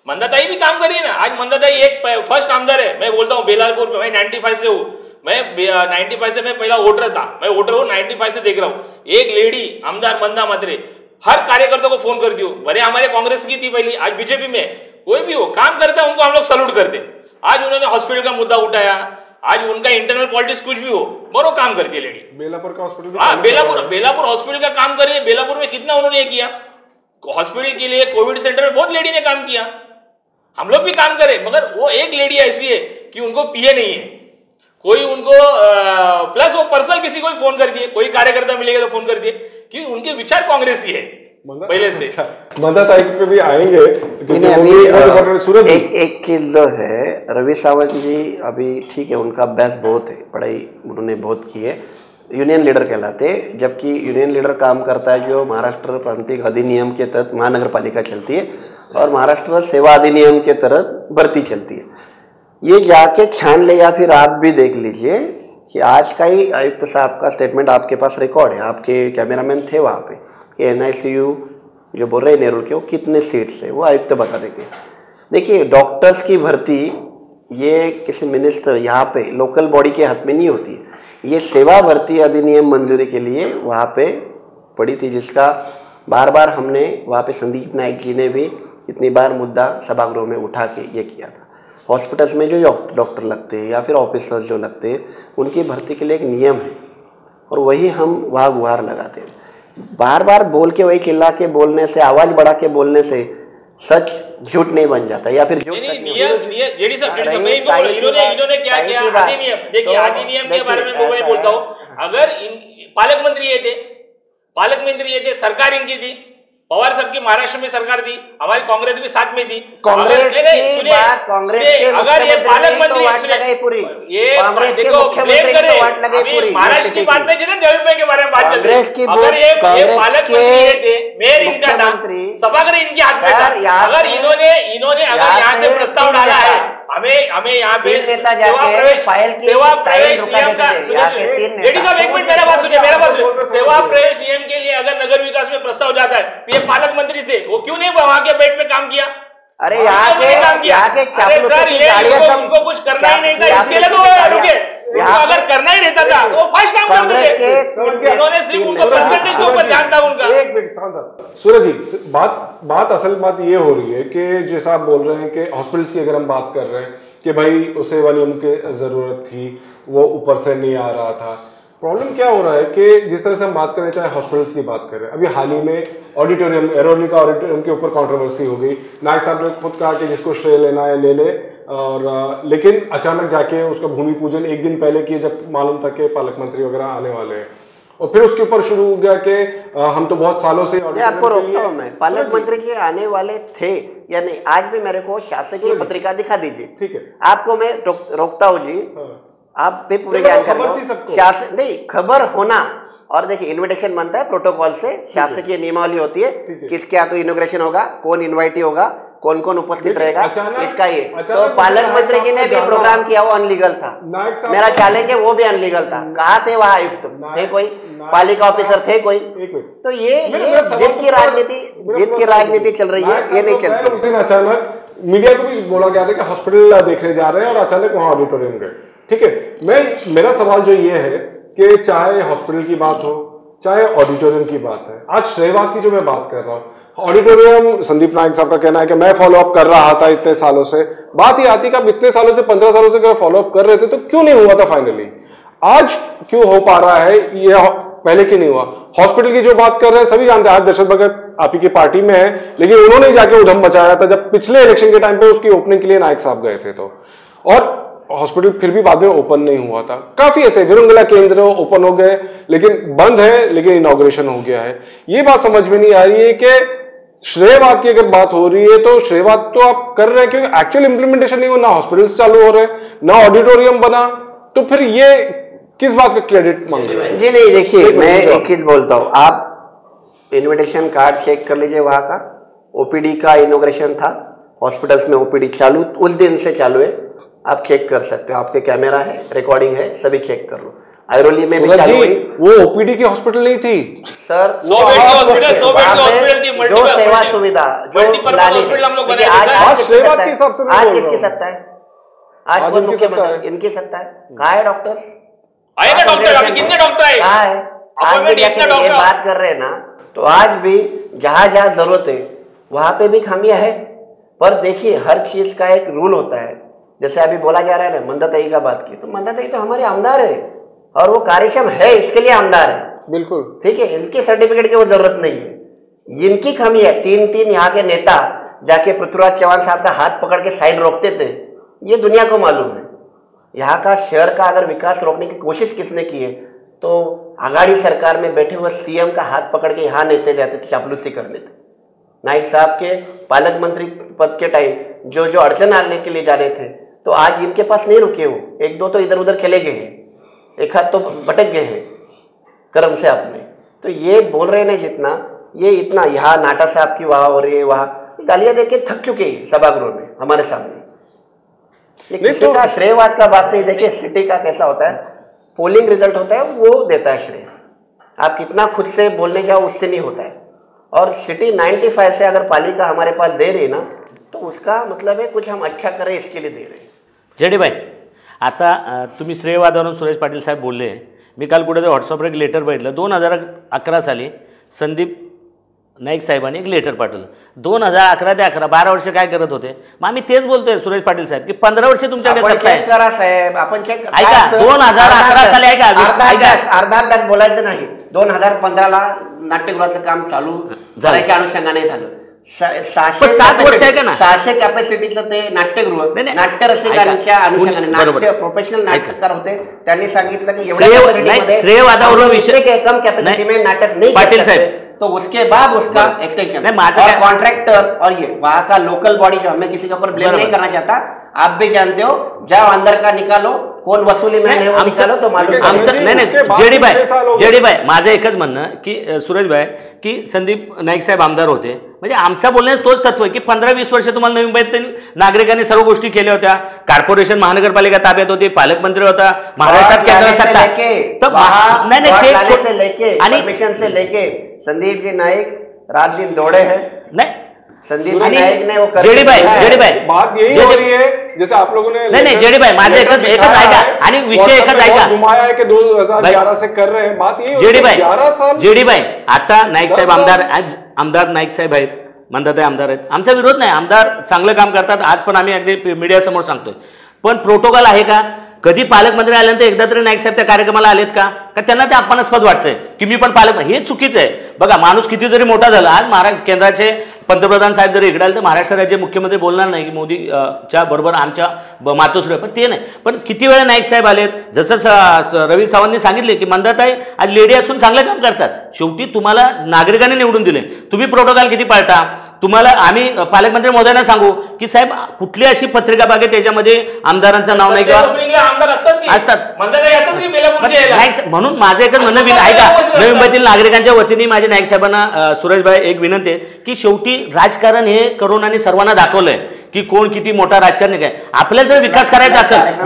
मंदाताई भी काम कर रही है ना। आज मंदाताई एक फर्स्ट आमदार है। मैं बोलता हूँ बेलालपुर में, मैं 95 से हूँ, मैं 95 से मैं पहला वोटर था, मैं वोटर हूँ 95 से देख रहा हूँ। एक लेडी आमदार मंदा मात्रे हर कार्यकर्ता को फोन करती हूँ, भले हमारे कांग्रेस की थी पहली, आज बीजेपी में, कोई भी हो काम करता है उनको हम लोग सल्यूट करते। आज उन्होंने हॉस्पिटल का मुद्दा उठाया, आज उनका इंटरनल पॉलिटिक्स कुछ भी हो, बड़ो काम करती है लेडी। बेलापुर का हॉस्पिटल, हाँ बेलापुर हॉस्पिटल का काम कर रही है। बेलापुर में कितना उन्होंने किया हॉस्पिटल के लिए, कोविड सेंटर में बहुत लेडी ने काम किया, हम लोग भी काम करें। मगर वो एक लेडी ऐसी है कि उनको PA नहीं है, कोई उनको प्लस वो पर्सनल किसी को भी फोन कर दिए, कोई कार्यकर्ता मिलेगा तो फोन कर दिए, कि उनके विचार कांग्रेस ही है पहले से। मंदाताई पे भी आएंगे। अभी एक चीज जो है, रवि सावंत जी अभी ठीक है, उनका अभ्यास बहुत है, पढ़ाई उन्होंने बहुत की है, यूनियन लीडर कहलाते हैं। जबकि यूनियन लीडर काम करता है जो महाराष्ट्र प्रांतिक अधिनियम के तहत महानगर पालिका चलती है और महाराष्ट्र सेवा अधिनियम के तहत भर्ती चलती है। ये जाके छान ले, या फिर आप भी देख लीजिए कि आज का ही आयुक्त साहब का स्टेटमेंट आपके पास रिकॉर्ड है, आपके कैमरामैन थे वहाँ पे, कि NICU जो बोल रहे हैं नेहरू के, वो कितने सीट्स है वो आयुक्त बता देंगे। देखिए डॉक्टर्स की भर्ती ये किसी मिनिस्टर यहाँ पे लोकल बॉडी के हाथ में नहीं होती है, ये सेवा भर्ती अधिनियम मंजूरी के लिए वहाँ पे पड़ी थी, जिसका बार बार हमने वहाँ पे संदीप नाइक जी ने भी कितनी बार मुद्दा सभागृह में उठा के ये किया था। हॉस्पिटल्स में जो डॉक्टर लगते हैं या फिर ऑफिसर्स जो लगते हैं उनकी भर्ती के लिए एक नियम है और वही हम वहाँ गुहार लगाते हैं। बार बार बोल के वही चिल्ला के बोलने से, आवाज़ बढ़ा के बोलने से सच झूठ नहीं बन जाता या फिर झूठ इन्होंने क्या किया, अधिनियम देखिए, अधिनियम के बारे में मैं बोलता हूँ। अगर पालक मंत्री ये थे, सरकार इनकी थी, पवार साहब की महाराष्ट्र में सरकार थी, हमारी कांग्रेस भी साथ में थी। कांग्रेस अगर ये पालक मंत्री महाराष्ट्र की बात नहीं, नवी मुंबई के बारे में बात चल रही है। अगर ये पालक मंत्री थे, मेयर इनका था, सभागृह इनके हाथ में था, अगर इन्होंने अगर यहाँ से प्रस्ताव डाला है, हमें यहाँ पे सेवा प्रवेश नियम का, लेडी साहब एक मिनट मेरा बात सुनिए, सेवा प्रवेश नियम के लिए अगर नगर विकास में प्रस्ताव जाता है, ये पालक मंत्री थे, वो क्यों नहीं वहां के बेड पे काम किया? अरे यहाँ के सर ये उनको कुछ करना ही नहीं था, इसके लिए तो रुके, अगर करना ही रहता था वो फास्ट काम कर देते। उन्होंने सिर्फ उनको परसेंटेज के ऊपर ध्यान था उनका। एक मिनट सूरज जी, बात असल बात ये हो रही है कि जैसा आप बोल रहे हैं कि हॉस्पिटल्स की अगर हम बात कर रहे हैं कि भाई उसे वाली उनके जरूरत थी, वो ऊपर से नहीं आ रहा था। प्रॉब्लम क्या हो रहा है कि जिस तरह से हम बात करें, चाहे हॉस्पिटल्स की बात करें, अभी हाल ही में ऑडिटोरियम, एरोली का ऑडिटोरियम के ऊपर कंट्रोवर्सी हो गई। नायक साहब ने खुद कहा कि जिसको श्रेय लेना है ले ले, और लेकिन अचानक जाके उसका भूमि पूजन एक दिन पहले किए जब मालूम था कि पालक मंत्री वगैरह आने वाले हैं, और फिर उसके ऊपर शुरू हो गया कि हम तो बहुत सालों से आपको रोकता हूँ मैं, पालक मंत्री जी आने वाले थे या नहीं, आज भी मेरे को शासकीय पत्रिका दिखा दीजिए। ठीक है, आपको मैं रोकता हूँ जी, आप भी पूरे ज्ञान कर लो। शासन नहीं, खबर होना, और देखिए इनविटेशन बनता है प्रोटोकॉल से, शासकीय नियमावली होती है, किसके यहाँ तो इनॉग्रेशन होगा, कौन इनवाइटी होगा, कौन कौन उपस्थित रहेगा, इसका ये। तो पालक मंत्री जी ने भी प्रोग्राम किया, वो अनलीगल था। मेरा चैलेंज है, वो भी अनलीगल था। कहाँ थे वहाँ आयुक्त थे, कोई पालिका ऑफिसर थे कोई? तो ये जिद की राजनीति चल रही है, ये नहीं चलती। उस दिन अचानक मीडिया को भी बोला गया था कि हॉस्पिटल देखने जा रहे हैं, और अचानक वहां ऑडिटोरियम गए। ठीक है, मेरा सवाल जो ये है कि चाहे हॉस्पिटल की बात हो, चाहे ऑडिटोरियम की बात है, आज श्रेयवाद की जो मैं बात कर रहा हूँ, ऑडिटोरियम संदीप नाइक साहब का कहना है कि मैं फॉलो अप कर रहा था इतने सालों से। बात ही आती कि आप इतने सालों से, 15 सालों से अगर फॉलो अप कर रहे थे तो क्यों नहीं हुआ था फाइनली? आज क्यों हो पा रहा है ये, पहले क्यों नहीं हुआ? हॉस्पिटल की जो बात कर रहे हैं सभी जानते हैं, आज दर्शक भगत आप ही की पार्टी में है, लेकिन उन्होंने जाके उधम मचाया था जब पिछले इलेक्शन के टाइम पे उसकी ओपनिंग के लिए नाइक साहब गए थे। तो और हॉस्पिटल फिर भी बाद में ओपन नहीं हुआ था। काफी ऐसे विरुंगला केंद्र ओपन हो गए, लेकिन बंद है, लेकिन इनॉग्रेशन हो गया है। ये बात समझ में नहीं आ रही है कि श्रेयवाद की अगर बात हो रही है तो श्रेयवाद तो आप कर रहे हैं, क्योंकि एक्चुअल इंप्लीमेंटेशन नहीं हो, ना हॉस्पिटल्स चालू हो रहे हैं, ना ऑडिटोरियम बना, तो फिर ये किस बात का क्रेडिट मांग रहे हैं? जी नहीं, देखिए मैं एक चीज बोलता हूँ, आप इन्विटेशन कार्ड चेक कर लीजिए, वहां का ओपीडी का इनॉग्रेशन था, हॉस्पिटल्स में ओपीडी चालू उस दिन से चालू है, आप चेक कर सकते हो, आपके कैमरा है, रिकॉर्डिंग है, सभी चेक कर लो। आयरोली में भी चालू हुई, वो ओपीडी की हॉस्पिटल नहीं थी सर, 100 बेड की हॉस्पिटल थी, जो सेवा सुविधा जो हॉस्पिटल हम लोग बनाए थे। आज किसकी सत्ता है? आज कौन मुख्यमंत्री? इनकी सत्ता है। कहाँ है डॉक्टर? आएगा डॉक्टर, अभी कितने डॉक्टर आए? कहाँ है? आज भी ये बात कर रहे हैं ना, तो आज भी जहां जहां जरूरत है वहां पे भी खामियां है। पर देखिए हर चीज का एक रूल होता है, जैसे अभी बोला जा रहा है ना, मंदाताई का बात की, तो मंदाताई तो हमारे आमदार है और वो कार्यक्षम है, इसके लिए आमदार है, बिल्कुल ठीक है, इनके सर्टिफिकेट की वो जरूरत नहीं है। इनकी खामी है, 3 यहाँ के नेता जाके पृथ्वीराज चौहान साहब का हाथ पकड़ के साइन रोकते थे, ये दुनिया को मालूम है। यहाँ का शहर का अगर विकास रोकने की कोशिश किसने की है, तो आघाड़ी सरकार में बैठे हुए सीएम का हाथ पकड़ के यहाँ नेते जाते थे, चापलूसी करने थे। नाइक साहब के पालक मंत्री पद के टाइम जो जो अड़चन डालने के लिए जाने थे, तो आज इनके पास नहीं रुके हो, 1-2 तो इधर उधर चले गए हैं, 1 हाथ तो भटक गए हैं कर्म से अपने। तो ये बोल रहे हैं जितना ये इतना, यहाँ नाटा साहब की वाह हो रही है, वहाँ गालियाँ दे के थक चुके हैं सभागृह में हमारे सामने। ये किसी का श्रेयवाद का बात नहीं। देखिए सिटी का कैसा होता है, पोलिंग रिजल्ट होता है वो देता है श्रेय, आप कितना खुद से बोलने जाओ उससे नहीं होता है। और सिटी 95 से अगर पालिका हमारे पास दे रही ना, तो उसका मतलब है कुछ हम अच्छा करें इसके लिए दे रहे हैं। जेडी भाई, आता तुम्ही श्रेयवादावरून सुरेश पाटील साहेब बोलले. मी काल कुठेतरी व्हॉट्सअपवर एक लेटर बघितलं. 2011 साली संदीप नाईक साहेबांनी एक लेटर पाठवलं. 2011 ते 11 12 वर्ष काय करत होते. मग आम्ही तेच बोलतोय सुरेश पाटील साहेब की 15 वर्ष तुमच्याकडे सत्ता आहे. करा साहेब, आपण चेक ऐका, 2011 साली ऐका अर्धा अभ्यास बोलायचं नाही. 2015ला नाट्यगृहाचं काम चालू करायच्या अनुषंगाने झालं. 7 वर्ष आहे का ना, 600 कॅपॅसिटीचं ते नाट्यगृह नाट्य रसिकांच्या अनुषंगाने नाट्य प्रोफेशनल नाटककार होते. त्यांनी सांगितलं की श्रेयवादावरून विषय कम कॅपॅसिटी में नाटक नहीं पाटिल साहब, तो उसके बाद उसका एक्सटेंशन और कॉन्ट्रैक्टर और ये वहाँ का लोकल बॉडी जो, मैं किसी के ऊपर ब्लेम नहीं करना चाहता, आप भी जानते हो, जाओ अंदर का निकालो, कोण वसुली में है वो निकालो तो मालूम. जेडी भाई, माझं एकच म्हणणं की सुरेश भाई की संदीप नाईक साहेब आमदार होते, म्हणजे आमचा बोलण्याचं तोच तत्व आहे की 15-20 वर्ष तुम्हाला नवी मुंबईत नागरिकांनी सर्व गोष्टी केल्या होत्या. कॉर्पोरेशन महानगरपालिका ताब्यात होती, पालकमंत्री होता, महाराष्ट्रात केंद्र सत्ता. परमिशन से लेके संदीप जी नाईक रात दिन दौड़े हैं. नहीं, संदीप जी नाईक ने वो जेडी भाई बात यही हो रही है जैसे आप लोगों ने नहीं जेडी भाई माझं एकच ऐका आणि विषय एकच ऐका, घुमाया है कि 2011 से कर रहे हैं. बात यही जेडी भाई 11 साल. जेडी भाई, आता नाईक साहेब आमदार नाईक साहेब आहेत, म्हणतात आहे आमदार आहेत. आमचा विरोध नाही, आमदार चांगलं काम करतात. आज पण आम्ही अगदी मीडियासमोर सांगतोय. पण प्रोटोकॉल आहे का? कधी पालकमंत्री आल्यानंतर एकदा तरी नाईक साहेब त्या कार्यक्रमाला आलेत का त्यांना ते अपमानास्पद वाटतंय की मी पण पालक? हे चुकीचं आहे. बघा, माणूस किती जरी मोठा झाला, आज महाराष्ट्र केंद्राचे पंतप्रधान साहेब जरी इकडे आले तर महाराष्ट्र राज्य मुख्यमंत्री बोलणार नाही की मोदीच्या बरोबर आमच्या मातोश्री, पण ते नाही. पण किती वेळा नाईक साहेब आलेत. जसं रवी सावंतनी सांगितले की मंदाताई आज लेडी असून चांगलं काम करतात. शेवटी तुम्हाला नागरिकांनी निवडून दिले, तुम्ही प्रोटोकॉल किती पाळता. तुम्हाला आम्ही पालकमंत्री महोदयांना सांगू की साहेब कुठली अशी पत्रिका बागे त्याच्यामध्ये आमदारांचं नाव नाही किंवा असतात म्हणून माझं एकच म्हणणं ऐका, नवी मुंबईतील नागरिकांच्या वतीने माझे नाईक साहेबांना सुरेशभाई एक विनंती आहे की शेवटी राजकारण हे करोनाने सर्वांना दाखवलंय की कोण किती मोठा राजकारणी काय. आपल्याला जर विकास करायचा असेल,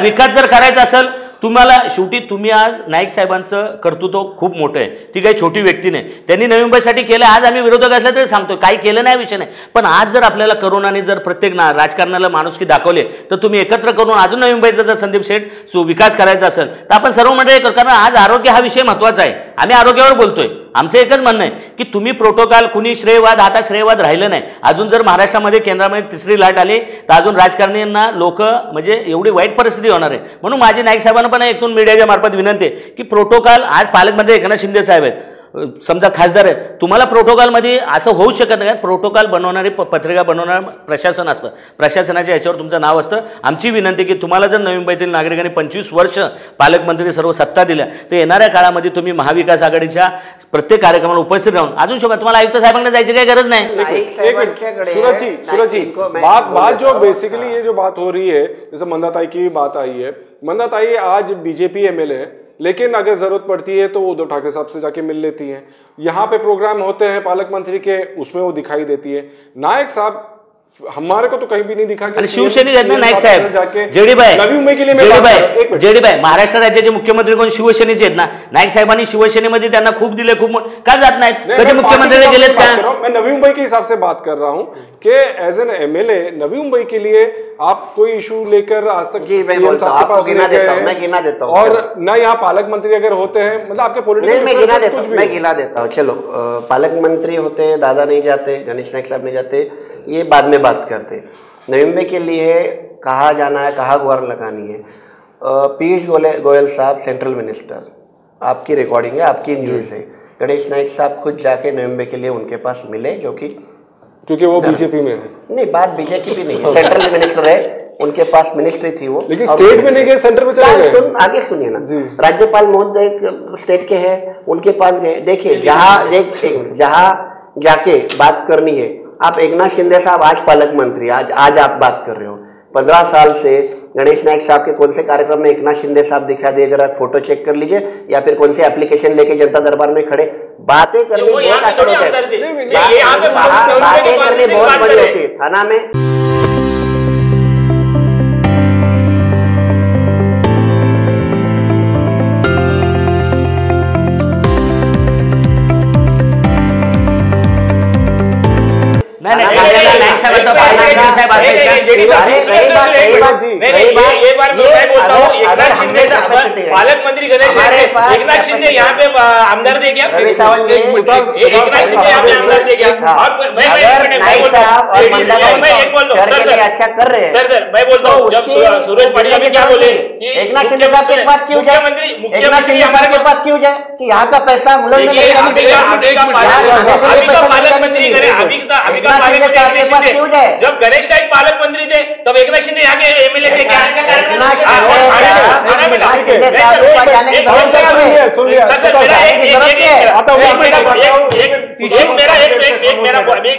विकास जर करायचा असेल तुम्हाला, शेवटी तुम्ही आज नाईक साहेबांचं कर्तृत्व खूप मोठं आहे. ती काही छोटी व्यक्ती नाही, त्यांनी नवी मुंबईसाठी केलं. आज आम्ही विरोधक असल्या तरी सांगतो काही केलं नाही विषय नाही. पण आज जर आपल्याला करोनाने जर प्रत्येक राजकारणाला माणुसकी दाखवली तर तुम्ही एकत्र करून अजून नवी मुंबईचा जर संदीप शेठ विकास करायचा असेल तर आपण सर्व मंडळी करू. कारण आज आरोग्य हा विषय महत्त्वाचा आहे, आम्ही आरोग्यावर बोलतोय. आमचं एकच म्हणणं आहे की तुम्ही प्रोटोकॉल, कुणी श्रेयवाद, आता श्रेयवाद राहिलं नाही. अजून जर महाराष्ट्रामध्ये केंद्रामध्ये तिसरी लाट आली तर अजून राजकारण्यांना लोक म्हणजे एवढी वाईट परिस्थिती होणार आहे. म्हणून माझी नाईक साहेबांना पण एकूण मीडियाच्या मार्फत विनंती आहे की प्रोटोकॉल, आज पालकमंत्री एकनाथ शिंदे साहेब आहेत, समजा खासदार आहेत, तुम्हाला प्रोटोकॉलमध्ये असं होऊ शकत नाही. प्रोटोकॉल बनवणारी पत्रिका बनवणार प्रशासन असतं, प्रशासनाच्या याच्यावर तुमचं नाव असतं. आमची विनंती की तुम्हाला जर नवी मुंबईतील नागरिकांनी 25 वर्ष पालकमंत्री सर्व सत्ता दिल्या तर येणाऱ्या काळामध्ये तुम्ही महाविकास आघाडीच्या प्रत्येक कार्यक्रमाला उपस्थित राहून, अजून शकत तुम्हाला आयुक्त साहेबांकडे जायची काही गरज नाही. सूरज जी बात जो बेसिकली ये जो बात हो रही है, जैसे मंदाताई की बात आई है, मंदाताई आज बीजेपी एमएलए है, लेकिन अगर जरूरत पड़ती है तो वो उद्धव ठाकरे साहब से जाके मिल लेती हैं. यहाँ पे प्रोग्राम होते हैं पालक मंत्री के, उसमें वो दिखाई देती है. नायक साहब हमारे को तो कहीं भी नहीं दिखा कि शिवसेनेत आहेत ना नाईक साहेब. जेडीबाई, नवी मुंबई के लिए जेडीबाई महाराष्ट्र राज्याचे मुख्यमंत्री कोण शिवसेनेचे आहेत ना. नाईक साहेबांनी शिवसेनेमध्ये त्यांना खूप दिले, खूप का जात नाहीत, कधी मुख्यमंत्री गेलेत का? मैं नवी मुंबई के हिसाब से बात कर रहा हूँ कि as an MLA Navi Mumbai के लिए आप कोई इशू लेकर आज तक मैं गिना देता हूँ और न यहाँ पालक मंत्री अगर होते हैं, मतलब आपके पॉलिटिकल मैं गिना देता हूँ. चलो, पालक मंत्री होते, दादा नहीं जाते, गणेश नाईक साहब नहीं जाते, ये बाद में बात करते. नवी मुंबई के लिए कहाँ जाना है, कहाँ गुहार लगानी है. पीयूष गोयल साहब सेंट्रल मिनिस्टर, आपकी रिकॉर्डिंग है, आपकी न्यूज़ है. गणेश नाईक साहब खुद जाके नवी मुंबई के लिए उनके पास मिले, जो कि क्योंकि वो बीजेपी में है. नहीं, बात बीजेपी भी नहीं है, सेंट्रल मिनिस्टर है, उनके पास मिनिस्ट्री थी वो, लेकिन स्टेट में नहीं गए, सेंटर में चले गए. आगे सुनिए ना, राज्यपाल महोदय स्टेट के हैं, उनके पास गए. देखिए, जहाँ जाके बात करनी है, आप एकनाथ शिंदे साहब आज पालक मंत्री, आज आप बात कर रहे हो. 15 साल से गणेश नाईक साहब के कौन से कार्यक्रम में एकनाथ शिंदे साहब दिखा दिए, जरा फोटो चेक कर लीजिए, या फिर कौन से एप्लीकेशन लेके जनता दरबार में खड़े बातें करनी बहुत आसान होता है. बातें करनी बहुत बड़ी होती है थाना में. पालक मंत्री गणेश एकनाथ शिंदे यहाँ पे आमदार दे गया, एकनाथ शिंदे यहाँ पे आमदार दे गया। और मैं अच्छा कर रहे हैं सर मैं बोलता हूँ, जब सूरज पाटिल अभी क्या बोले एकनाथ शिंदे साहब के पास क्यों जाए, एकनाथ शिंदे साहब के पास क्यों जाए कि यहाँ का पैसा हम लोग अभी का पालक मंत्री जब गणेश नाइक पालक मंत्री थे तब एकनाथ शिंदे यहाँ के एमएलए थे क्या?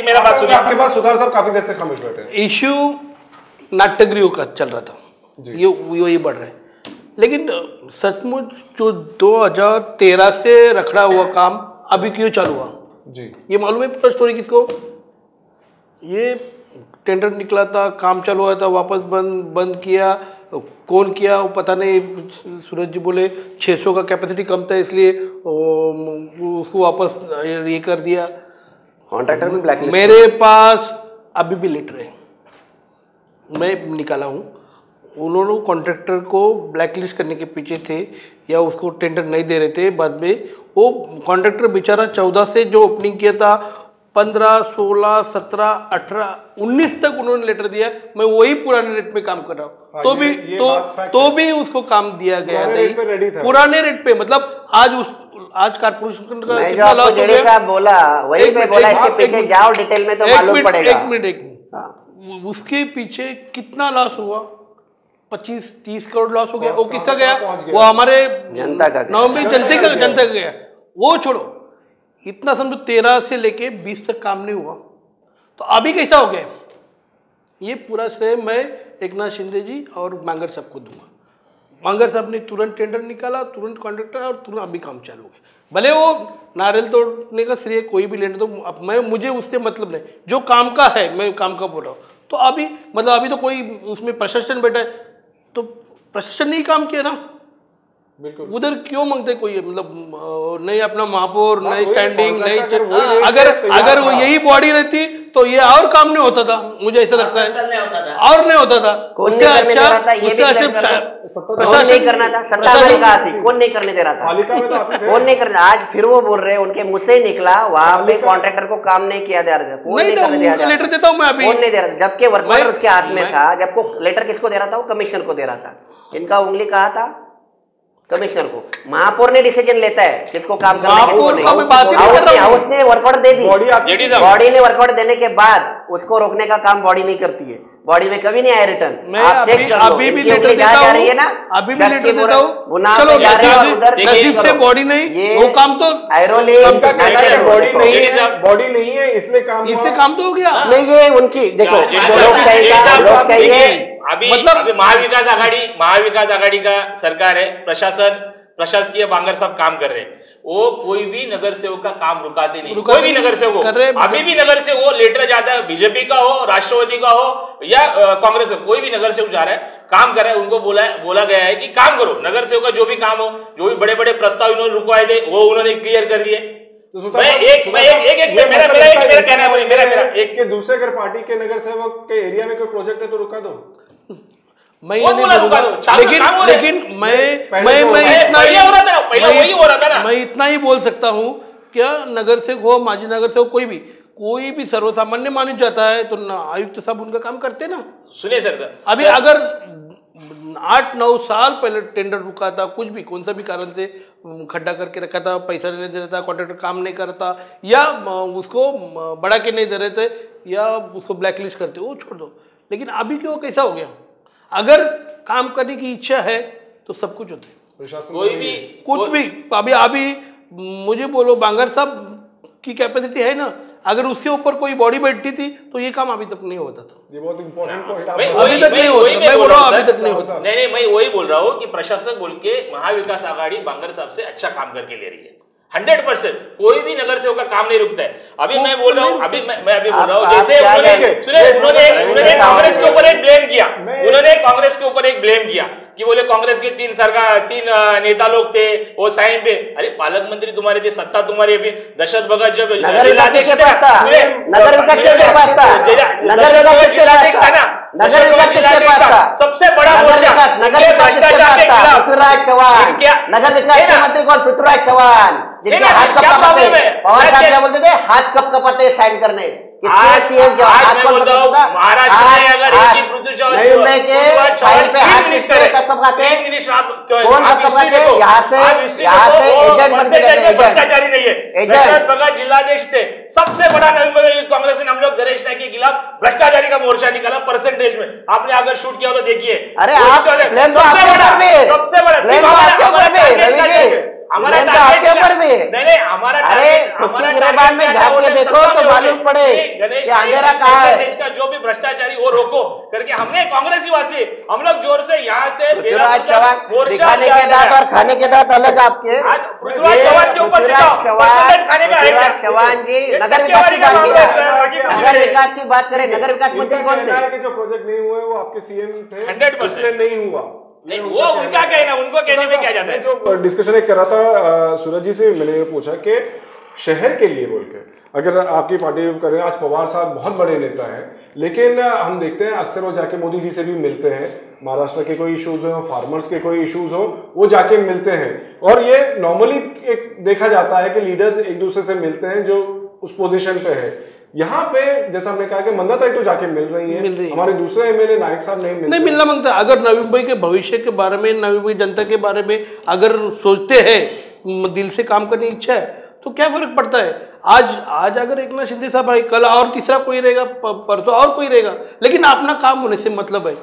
मेरा बात सुनिए। आपके पास सुधार सर काफी देर से खामोश बैठे हैं। इश्यू नाट्यगृह का चल रहा था, ये बढ़ रहा है, लेकिन सचमुच जो 2013 से रखड़ा हुआ काम अभी क्यों चालू हुआ जी, ये मालूम है पूरा स्टोरी किसको? ये टेंडर निकला था, काम चालू हुआ था, वापस बंद किया, कौन किया वो पता नहीं। सूरज जी बोले 600 का कैपेसिटी कम था इसलिए उसको वापस ये कर दिया। कॉन्ट्रैक्टर भी ब्लैकलिस्ट। मेरे पास अभी भी लेटर है, मैं निकाला हूँ। उन्होंने कॉन्ट्रैक्टर को ब्लैकलिस्ट करने के पीछे थे या उसको टेंडर नहीं दे रहे थे। बाद में वो कॉन्ट्रैक्टर बेचारा 14 से जो ओपनिंग किया था 15, 16, 17, 18, 19 तक उन्होंने लेटर दिया। मैं वही पुराने रेट पे काम कर रहा हूँ, तो भी उसको काम दिया गया नहीं पुराने रेट पे। मतलब आज कारपोरेशन का कितना लॉस हो गया बोला, वही पे बोला, इसके पीछे जाओ डिटेल में तो मालूम पड़ेगा। एक मिनट उसके पीछे कितना लॉस हुआ? 25-30 करोड़ लॉस हो गया। वो किसका गया? वो हमारे जनता का, जनता का गया। वो छोड़ो, इतना समझो 13 से लेके 20 तक काम नहीं हुआ, तो अभी कैसा हो गया? ये पूरा श्रेय मैं एकनाथ शिंदे जी और मांगर साहब को दूंगा। मांगर साहब ने तुरंत टेंडर निकाला, तुरंत कॉन्ट्रैक्टर, और तुरंत अभी काम चालू हो गया। भले वो नारियल तोड़ने का श्रेय कोई भी लेने तो मुझे उससे मतलब नहीं, जो काम का है मैं काम का बोल रहा हूँ। तो अभी मतलब अभी तो कोई उसमें प्रशासन बैठा है, तो प्रशासन ने ही काम किया ना, उधर क्यों मांगते कोई? मतलब नहीं अपना महापौर, नहीं स्टैंडिंग, नहीं अगर वो यही बॉडी रहती तो ये और काम नहीं होता था, मुझे ऐसा लगता है, और नहीं होता था। उससे अच्छा नहीं करना था, सत्ता में कहा थी, कौन नहीं करने दे रहा था? कौन नहीं करना? आज फिर वो बोल रहे हैं, उनके मुंह से निकला वहां पे कॉन्ट्रैक्टर को काम नहीं किया जा रहा था। कौन नहीं करने दिया? लेटर देता हूँ मैं अभी, कौन नहीं दे रहा था? जबकि वर्क ऑर्डर उसके हाथ में था, जबको लेटर किसको दे रहा था? वो कमिश्नर को दे रहा था। इनका उंगली कहा था कमिश्नर को। महापौर ने डिसीजन लेता है किसको काम करना है, हाउस ने वर्क ऑर्डर दे दी, बॉडी ने वर्क ऑर्डर देने के बाद उसको रोकने का काम बॉडी नहीं करती है। बॉडी में कभी नहीं आया रिटर्न। आप चेक कर लो, अभी भी लेटर देता हूं, रही है ना, अभी भी लेटर देता हूं। चलो नसीब से बॉडी नहीं, वो काम तो बॉडी नहीं है, इसलिए काम तो हो गया नहीं। ये उनकी देखो लोकशाही है, अभी मतलब महाविकास आघाड़ी का सरकार है, प्रशासकीय बांगर साहब काम कर रहे हैं। वो कोई भी नगर सेवक का काम रुकाते नहीं, कोई भी नगर सेवक हो। अभी भी नगर सेवक हो, लेटर जाता है, बीजेपी का हो, राष्ट्रवादी का हो या कांग्रेस का, कोई भी नगर सेवक जा रहा है, काम कर रहा है, उनको बोला गया है कि काम करो। नगर सेवक का जो भी काम हो, जो भी बड़े बड़े प्रस्ताव इन्होंने रुकवाए थे वो उन्होंने क्लियर कर दिए। दूसरे अगर पार्टी के नगर सेवक के एरिया में कोई प्रोजेक्ट है तो रुका दो। मैं ये नहीं बोलूंगा, लेकिन मैं इतना ही बोल सकता हूँ, क्या नगर सेवक हो, माजी नगर सेवक, कोई भी सर्वसामान्य माना जाता है तो आयुक्त साहब उनका काम करते ना। सुनिए सर अभी अगर 8-9 साल पहले टेंडर रुका था, कुछ भी कौन सा भी कारण से खड्डा करके रखा था, पैसा नहीं दे रहा था, कॉन्ट्रैक्टर काम नहीं करता, या उसको बढ़ा के नहीं दे रहे थे, या उसको ब्लैकलिस्ट करते, वो छोड़ दो। लेकिन अभी क्यों कैसा हो गया? अगर काम करने की इच्छा है तो सब कुछ होता है, कुछ भी। अभी मुझे बोलो, बांगर साहब की कैपेसिटी है ना, अगर उसके ऊपर कोई बॉडी बैठती थी तो ये काम अभी तक नहीं होता था। ये बहुत इंपॉर्टेंट पॉइंट अभी तक नहीं होता। नहीं, मैं वही बोल रहा हूँ कि प्रशासक बोल के महाविकास आघाड़ी बांगर साहब से अच्छा काम करके ले रही है 100%। कोई भी नगर सेवक का काम नहीं रुकता है। अभी मैं बोल रहा हूँ, मैं अभी बोल रहा हूँ, जैसे उन्होंने कांग्रेस के ऊपर एक ब्लेम किया, कि बोले कांग्रेस के 3 नेता लोग थे, वो साइन पे। अरे पालक मंत्री तुम्हारे थे, सत्ता तुम्हारी अभी। दशरथ भगत जब जिलाध्यक्ष था ना, सबसे बड़ा मोर्चा भ्रष्टाचार के खिलाफ पृथ्वीराज चौहान, नगर विकास मंत्री कौन? पृथ्वीराज चौहान, जिनके हाथ कब कपाते, पवार साहब क्या बोलते थे, हाथ कब कपाते साइन करने। सीएम क्या हाथ कब कपाता? महाराष्ट्र में अगर नवी मुंबई के फाइल पे हाथ कब कपाते, कौन कब कपाते? यहाँ से एजेंट बनते हैं, भ्रष्टाचारी नहीं है। दशरथ भगत जिलाध्यक्ष थे। सबसे बड़ा नवी मुंबई यूथ कांग्रेस ने हम लोग गणेश नाईक के खिलाफ भ्रष्टाचारी का मोर्चा निकाला परसेंटेज में। आपने अगर शूट किया हो तो देखिए। अरे आप सबसे बड़ा हमारा नहीं हमारा गिरबान में झाँक के देखो तो मालूम पड़े कि अंधेरा कहाँ है। का जो भी भ्रष्टाचारी वो रोको करके हमने कांग्रेसी वासी हम लोग जोर से यहाँ से दिखाने के दांत और खाने के दांत अलग आपके। पृथ्वीराज चौहान के ऊपर खाने का चौहान जी नगर विकास की बात करें, नगर विकास मंत्री कौन थे? जो प्रोजेक्ट नहीं हुए वो आपके सीएम थे, 100% नहीं हुआ। नहीं वो उनका कहना, उनको कहने में क्या जाता है। जो डिस्कशन एक कर रहा था सूरज जी से, मैंने ये पूछा कि शहर के लिए बोल के अगर आपकी पार्टी करें, आज पवार साहब बहुत बड़े नेता हैं, लेकिन हम देखते हैं अक्सर वो जाके मोदी जी से भी मिलते हैं। महाराष्ट्र के कोई इश्यूज हो, फार्मर्स के कोई इश्यूज हो, वो जाके मिलते हैं। और ये नॉर्मली एक देखा जाता है कि लीडर्स एक दूसरे से मिलते हैं जो उस पोजीशन पे है। यहाँ पे जैसा हमने कहा कि मंदा ताई तो जाके मिल रही है, हमारे दूसरे एमएलए नायक साहब नहीं मिलना मांगता। अगर नवी मुंबई के भविष्य के बारे में, नवी मुंबई जनता के बारे में अगर सोचते हैं, दिल से काम करने की इच्छा है, तो क्या फर्क पड़ता है। आज अगर एक नाथ शिंदे साहब आए, कल और तीसरा कोई रहेगा, परसों और कोई रहेगा, लेकिन अपना काम होने से मतलब है।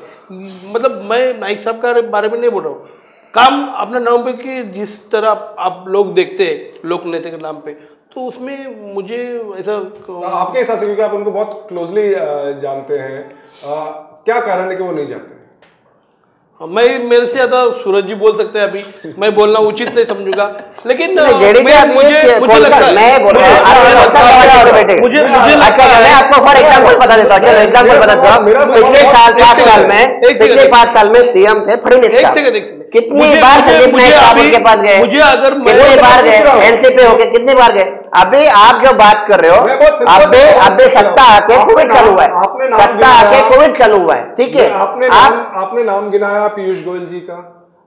मतलब मैं नाइक साहब के बारे में नहीं बोल रहा हूँ, काम अपना नवी मुंबई की जिस तरह आप लोग देखते हैं लोक नेता के नाम पे, तो उसमें मुझे ऐसा आपके हिसाब से, क्योंकि आप उनको बहुत क्लोजली जानते हैं, क्या कारण है कि वो नहीं जाते? मैं मेरे से ज्यादा सूरज जी बोल सकते हैं, अभी मैं बोलना उचित नहीं समझूंगा, लेकिन मुझे लगता है मैं बोल रहा हूँ। मुझे मैं आपको फॉर एग्जाम्पल बता देता हूँ, चलो एग्जाम्पल बताता हूँ। पिछले 5 साल में सीएम थे फडणवीस साहब, कितनी बार संदीप नायक साहब उनके पास गए, कितनी बार गए, एनसीपी होके कितनी बार गए। अभी आप जो बात कर रहे हो, अभी सत्ता आके कोविड चालू हुआ है, सत्ता आके कोविड चालू हुआ है, ठीक है। आपने नाम गिनाया पीयूष गोयल जी का,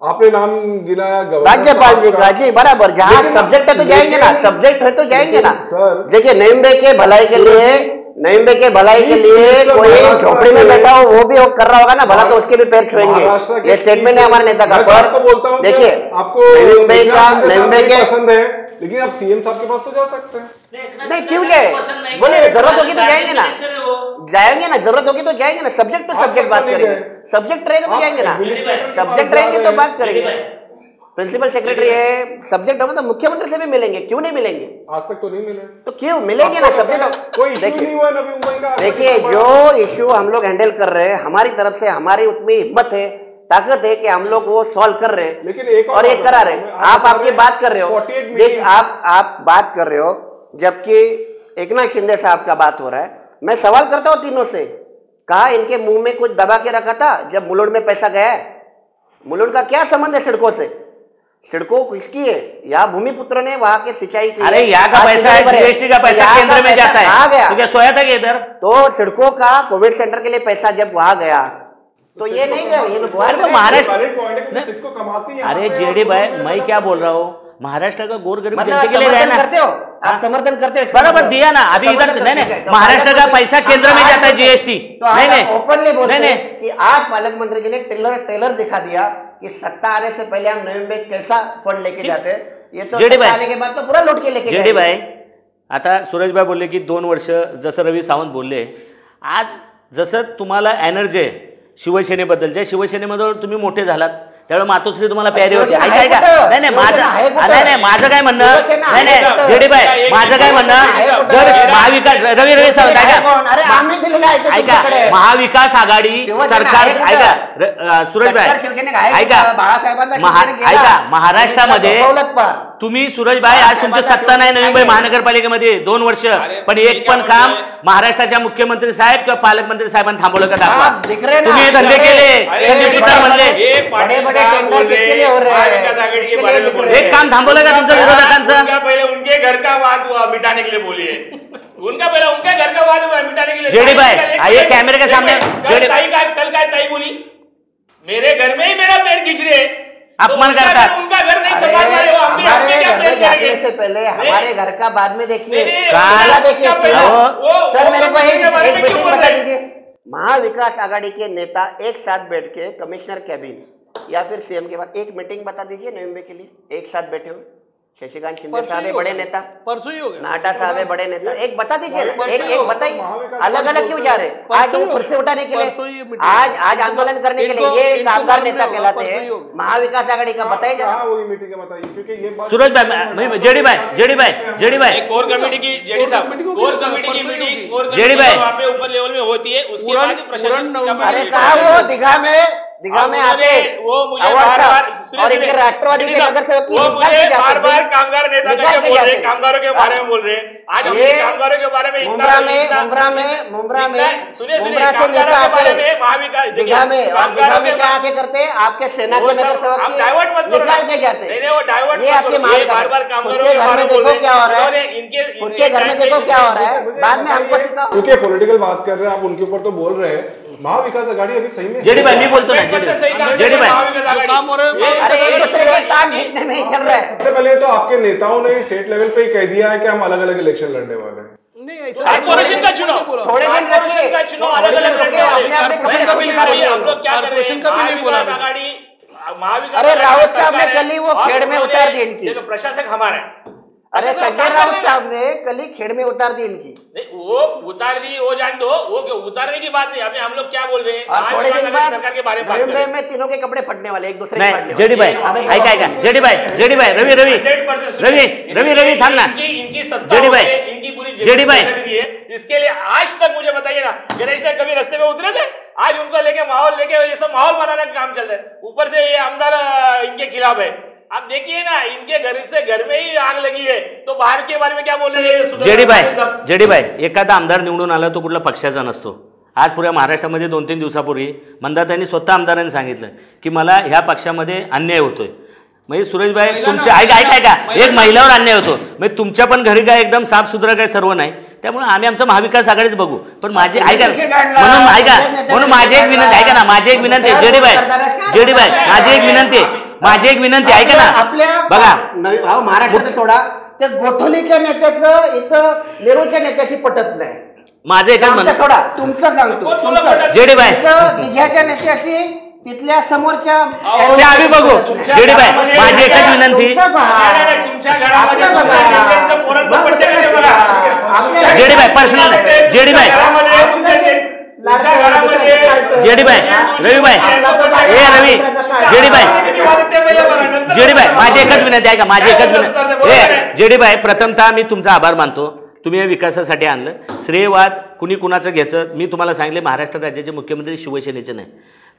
आपने नाम गिनाया राज्यपाल जी का, जी बराबर। जहाँ सब्जेक्ट है तो जाएंगे ना, सब्जेक्ट है तो जाएंगे ना। देखिए नवी मुंबई के भलाई के लिए कोई झोपड़ी में बैठा हो वो भी कर रहा होगा ना भला, तो उसके भी पैर छुएंगे। ये स्टेटमेंट है हमारे नेता का। पर देखिए नवी मुंबई के पसंद है, लेकिन आप सीएम साहब के पास तो जा सकते हैं। नहीं क्यों जाए, बोले जरूरत होगी तो जाएंगे ना, जरूरत होगी तो जाएंगे ना। सब्जेक्ट तो सब्जेक्ट बात करेंगे, सब्जेक्ट रहेगा तो जाएंगे ना, सब्जेक्ट रहेंगे तो बात करेंगे। प्रिंसिपल सेक्रेटरी है, सब्जेक्ट होगा तो मुख्यमंत्री से भी मिलेंगे, क्यों नहीं मिलेंगे? आज तक तो नहीं मिले, तो क्यों मिलेंगे ना। सब्जेक्ट कोई इशू नहीं हुआ नवी मुंबई का। देखिए जो इशू हम लोग हैंडल कर रहे हैं, हमारी तरफ से हमारी उतनी हिम्मत है, ताकत है कि हम लोग वो सॉल्व कर रहे हैं, लेकिन एक और एक करा रहे हैं। आप आपकी बात कर रहे हो, देख आप बात कर रहे हो, जबकि एकनाथ शिंदे साहब का बात हो रहा है। मैं सवाल करता हूँ तीनों से, कहा इनके मुंह में कुछ दबा के रखा था जब मुलुंड में पैसा गया है? मुलुंड का क्या संबंध है सड़कों से? सड़कों किसकी है? यहाँ भूमिपुत्र ने वहां के सिंचाई की। अरे यहाँ का पैसा है, जीएसटी का पैसा केंद्र में जाता है, आ गया तो क्या सोया था कि इधर? तो सड़कों का कोविड सेंटर के लिए पैसा जब वहां गया तो ये नहीं गया, ये लोग महाराष्ट्र। अरे जेडी भाई मैं क्या बोल रहा हूँ, महाराष्ट्र का गोरगरीब जनता के लिए रहना करते हो आप, समर्थन करते हो, बराबर दिया ना। अभी इधर नहीं, महाराष्ट्र का पैसा केंद्र में जाता है जीएसटी। नहीं ओपनली बोलते हैं कि आज पालक मंत्री जी ने ट्रेलर दिखा दिया कि सत्ता आने से पहले हम नवी मुंबई कैसा फंड लेके जाते हैं, ये तो सत्ता आने के बाद तो पूरा लूट के लेके जेडी भाई। आता सूरजभाई बोलले की 2 वर्ष, जसं रवी सावंत बोलले, आज जसं तुम्हाला एनर्जी आहे शिवसेनेबद्दल, ज्या शिवसेनेमध्ये तुम्ही मोठे झालात त्यावेळी मातोश्री तुम्हाला प्यारी होती। ऐका नाही माझं काय म्हणणं, नाही जेडी भाई माझं काय म्हणणं, जर महाविकास रवी सावंत ऐका, महाविकास आघाडी सरकार, ऐका सूरज भाई ऐका, महाराष्ट्रामध्ये तुम्ही सूरजभाई आज तुमची सत्ता नाही नवी मुंबई महानगरपालिकेमध्ये 2 वर्ष, पण एक पण काम महाराष्ट्राच्या मुख्यमंत्री साहेब किंवा पालकमंत्री साहेबांनी थांबवलं का दाखवा. तुम्ही धंदे केले, एक काम थांबवलं का तुमच्या विरोधकांचं? पहिले उनके घर का वाद मिटाने के लिए बोलिए, उनका पहले उनके घर का वाद मिटाने के लिए. जेडी भाई आइए कैमरे के सामने. कल काय ताई बोली, मेरे घर में ही मेरा पैर खींच रहे, अपमान करतात. उनका घर नहीं संभाल रहे हो, हमारे घर में जाने से पहले हमारे घर का बाद में देखिए. देखिए सर, मेरे को एक मीटिंग बता दीजिए. महाविकास आघाड़ी के नेता एक साथ बैठ के कमिश्नर कैबिन या फिर सीएम के पास एक मीटिंग बता दीजिए नवी मुंबई के लिए, एक साथ बैठे हुए. शशिकांत शिंदे साहब है बड़े नेता, परसों ही हो गया. नाडा साहब है बड़े नेता, एक बता दीजिए ना, एक बताइए. अलग अलग क्यों जा रहे? आज वो कुर्सी उठाने के लिए, आज आंदोलन करने के लिए ये कामगार नेता कहलाते हैं. महाविकास आघाड़ी का बताइए जरा. सूरज भाई, जेडी भाई कोर कमेटी की, जेडी साहब कोर कमेटी की मीटिंग जेडी भाई वहाँ पे ऊपर लेवल में होती है, उसके बाद प्रशासन. अरे कहा वो दिघा में आते वो मुझे बार-बार राष्ट्रवादी के नगर सेवक वो मुझे बार-बार कामगार नेता करके बोल रहे, कामगारों के बारे में बोल रहे. आज हम कामगारों के बारे में मुंब्रा में सुनिए कामगारों के बारे में महाविकास दिघा में क्या आके करते, आपके सेना के नगर सेवक आप डाइवर्ट मत करो, निकाल के जाते. नहीं वो डाइवर्ट ये आपके बार-बार कामगारों के घर में देखो क्या हो रहा है, इनके उनके घर में देखो क्या हो रहा है, बाद में हमको सिखाओ. क्योंकि पॉलिटिकल बात कर रहे हैं आप, उनके ऊपर तो बोल रहे हैं. महाविकास आघाड़ी अभी सही में जेडी भाई नहीं बोलते ना, जेडी भाई अरे एक दूसरे के टांग खींचने में ही चल रहा है. सबसे पहले तो आपके नेताओं ने स्टेट लेवल पे ही कह दिया है कि हम अलग अलग इलेक्शन लड़ने वाले हैं. कॉर्पोरेशन का चुनाव, थोड़े दिन रखिए, का चुनाव अलग अलग लड़ने वाले हैं. हम लोग क्या कर रहे हैं, महाविकास आघाड़ी, महाविकास. अरे राउत साहब ने कल ही वो खेड़ में उतार दी इनकी. देखो प्रशासक हमारा है. अरे संजय राउत साहब ने कल ही खेड़ में उतार दी इनकी. नहीं वो उतार दी, वो जान दो, वो उतारने की बात नहीं. अभी हम लोग क्या बोल रहे हैं, थोड़े दिन बाद सरकार के बारे में बात कर रहे हैं. में तीनों के कपड़े फटने वाले एक दूसरे नहीं. जेडी भाई ऐका जेडी भाई रवि थाम ना. इनकी सत्ता, इनकी पूरी जेडी भाई, इसके लिए आज तक मुझे बताइए ना, गणेश ने कभी रास्ते में उतरे थे? आज उनको लेके माहौल लेके ये सब माहौल बनाने का काम चल रहा है. ऊपर से ये आमदार इनके खिलाफ है. आप देखिए ना, इनके घर में ही आग लगी है, तो बाहर के बारे में क्या बोल रहे हैं? जेडी भाई एखादा आमदार निवडून आला तो कुठला पक्षाचा नसतो. आज पुऱ्या महाराष्ट्रामध्ये 2-3 दिवसापूर्वी मंदाताईंनी स्वतः आमदारांनी सांगितलं की मला ह्या पक्षामध्ये अन्याय होतोय. म्हणजे सुरेशभाई तुमच्या ऐका एक महिलावर अन्याय होतो, म्हणजे तुमच्या पण घरी काय एकदम साफ सुथरा काय सर्व नाही. त्यामुळे आम्ही आमचा महाविकास आघाडीच बघू. पण माझी म्हणून माझी एक विनंती ऐका ना, माझी एक विनंती आहे जेडी भाई माझी एक विनंती ऐका ना. आपल्या बघा महाराष्ट्रात सोडा, त्या गोठवलीच्या नेत्याचं इथं नेरूच्या नेत्याशी पटत नाही. माझं एकच म्हणणं सोडा, तुमचं सांगतो जेडी भाई दिघ्याच्या नेत्याशी तिथल्या समोरच्या आम्ही बघू. जेडी भाई माझी एकच विनंती, जेडी भाई पर्सनल, जेडी भाई रवी भाई जेडी भाई माझी एकच विनंती आहे का, माझी एकच विनंती. जेडी भाई प्रथमतः मी तुमचा आभार मानतो, तुम्ही या विकासासाठी आणलं. श्रेयवाद कुणी कुणाचं घ्यायचं, मी तुम्हाला सांगितले महाराष्ट्र राज्याचे मुख्यमंत्री शिवसेनेचे नाही.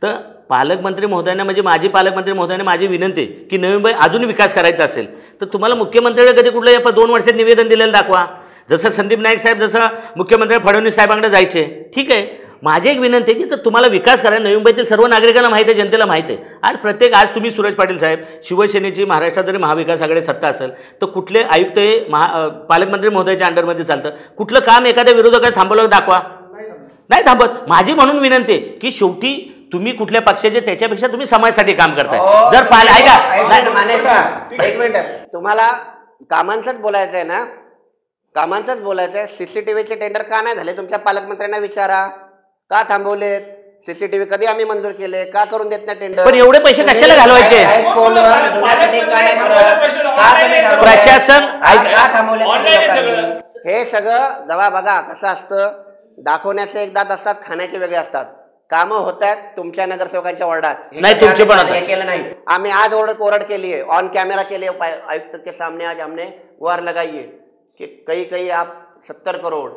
तर पालकमंत्री महोदयांना म्हणजे माजी पालकमंत्री महोदयांना माझी विनंती की नवी मुंबई अजून विकास करायचा असेल तर तुम्हाला मुख्यमंत्र्याला कधी कुठलं 2 वर्षात निवेदन दिलेलं दाखवा. जसं संदीप नाईक साहेब जसं मुख्यमंत्री फडणवीस साहेबांकडे जायचे, ठीक आहे. माझी एक विनंती आहे की जर तुम्हाला विकास करायला नवी मुंबईतील सर्व नागरिकांना माहिती आहे, जनतेला माहिती आहे. आणि आज तुम्ही सूरज पाटील साहेब शिवसेनेची महाराष्ट्रात जरी महाविकास आघाडी सत्ता असेल तर कुठले आयुक्त हे पालकमंत्री महोदयाच्या अंडरमध्ये चालतं, कुठलं काम एखाद्या विरोधकाला थांबवलं दाखवा. नाही थांबत. माझी म्हणून विनंती आहे की शेवटी तुम्ही कुठल्या पक्षाचे त्याच्यापेक्षा तुम्ही समाजासाठी काम करताय. जर एक मिनिट, तुम्हाला कामांचंच बोलायचं आहे ना, कामांचंच बोलायचं आहे. सीसीटीव्हीचे टेंडर का नाही झाले तुमच्या पालकमंत्र्यांना विचारा, का थांबवलेत? सीसीटीव्ही कधी आम्ही मंजूर केले, का करून देत नाही टेंडर? पण एवढे पैसे कशाला घालवायचे? प्रशासन हे सगळं जेव्हा बघा कसं असतं, दाखवण्याचे एक दात असतात, खाण्याचे वेगळे असतात. कामं होत आहेत तुमच्या नगरसेवकांच्या वॉर्डात, नाही तुमचे पण केलं नाही. आम्ही आज ओरड केली है, ऑन कैमरा के लिए आयुक्त के सामने आज हमने गुहार लगाई है कि कई आप 70 करोड़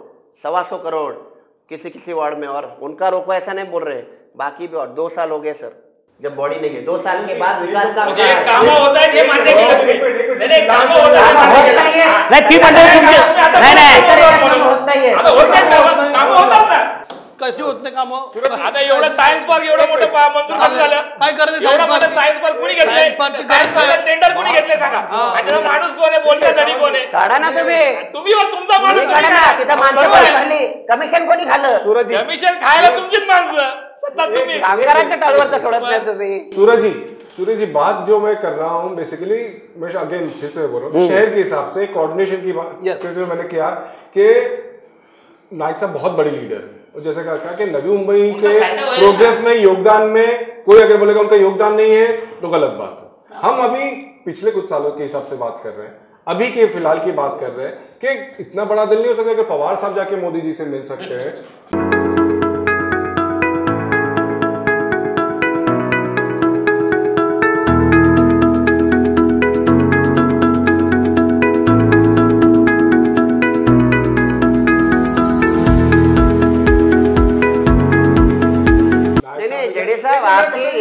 125 करोड़ किसी वार्ड में, और उनका रोको ऐसा नहीं बोल रहे, बाकी भी और 2 साल हो गए सर जब बॉडी नहीं है, 2 साल के बाद विकास का काम होता है ये मानने के लिए कामं होत नाहीये. नाही ती मंडळी तुमची नाही नाही आता होत नाहीत कामं होतात ना. कशी होत नाही कामं? आता एवढं सायन्स पार्क एवढं मोठं मंजूर कसं झालं? काय करायचं? एवढं मोठं सायन्स पार्क कोणी घेतलंय? सायन्स पार्क टेंडर कोणी घेतलंय सांगा? आणि त्याचा माणूस कोण आहे? बोलता तरी कोण आहे? काढा ना तुम्ही हो, तुमचा माणूस काढा तुम्ही ना. करा. तिथं माणसं बरोबर आहे. भरली. कमिशन कोणी खाल्लं? कमिशन खायला तुमचीच माणसं सत्ता तुम्ही. कामगारांच्या टाळवर तर सोडत नाही तुम्ही. सूरज जी बात जो मैं कर रहा हूँ बेसिकली, मैं अगेन फिर से बोल रहा हूँ, शहर के हिसाब से कोऑर्डिनेशन की बात फिर से मैंने किया कि नाइक साहब बहुत बड़ी लीडर है, और जैसे कहा कि नवी मुंबई के प्रोग्रेस में योगदान में कोई अगर बोलेगा उनका योगदान नहीं है तो गलत बात है। हम अभी पिछले कुछ सालों के हिसाब से बात कर रहे हैं, अभी के फिलहाल की बात कर रहे हैं कि इतना बड़ा दिल नहीं हो सकता कि पवार साहब जाके मोदी जी से मिल सकते हैं।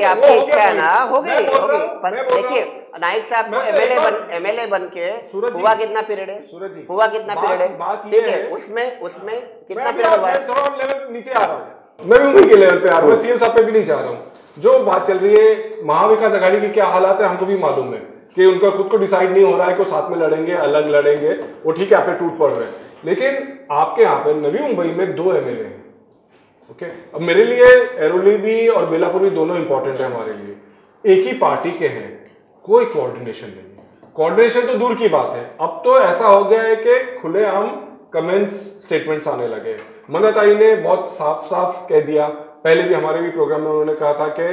आपकी इच्छा है ना, हो गई। देखिए नाइक साहब को एमएलए बन के हुआ कितना पीरियड है? हुआ कितना पीरियड है? ठीक है, उसमें कितना पीरियड हुआ है? थोड़ा लेवल नीचे आ रहा हूँ मैं भी उन्हीं के लेवल पे आ रहा हूँ, सीएम साहब पे भी नहीं जा रहा हूँ। जो बात चल रही है महाविकास आघाड़ी की क्या हालात है हमको भी मालूम है कि उनका खुद को डिसाइड नहीं हो रहा है कि साथ में लड़ेंगे अलग लड़ेंगे, वो ठीक है आप पे टूट पड़ रहे हैं, लेकिन आपके यहाँ पे नवी मुंबई में 2 एमएलए हैं। ओके, अब मेरे लिए एरोली भी और बेलापुर भी दोनों इंपॉर्टेंट है हमारे लिए। एक ही पार्टी के हैं, कोई कोऑर्डिनेशन नहीं है। कोऑर्डिनेशन तो दूर की बात है, अब तो ऐसा हो गया है कि खुलेआम कमेंट्स स्टेटमेंट्स आने लगे। मंदाताई ने बहुत साफ साफ कह दिया, पहले भी हमारे भी प्रोग्राम में उन्होंने कहा था कि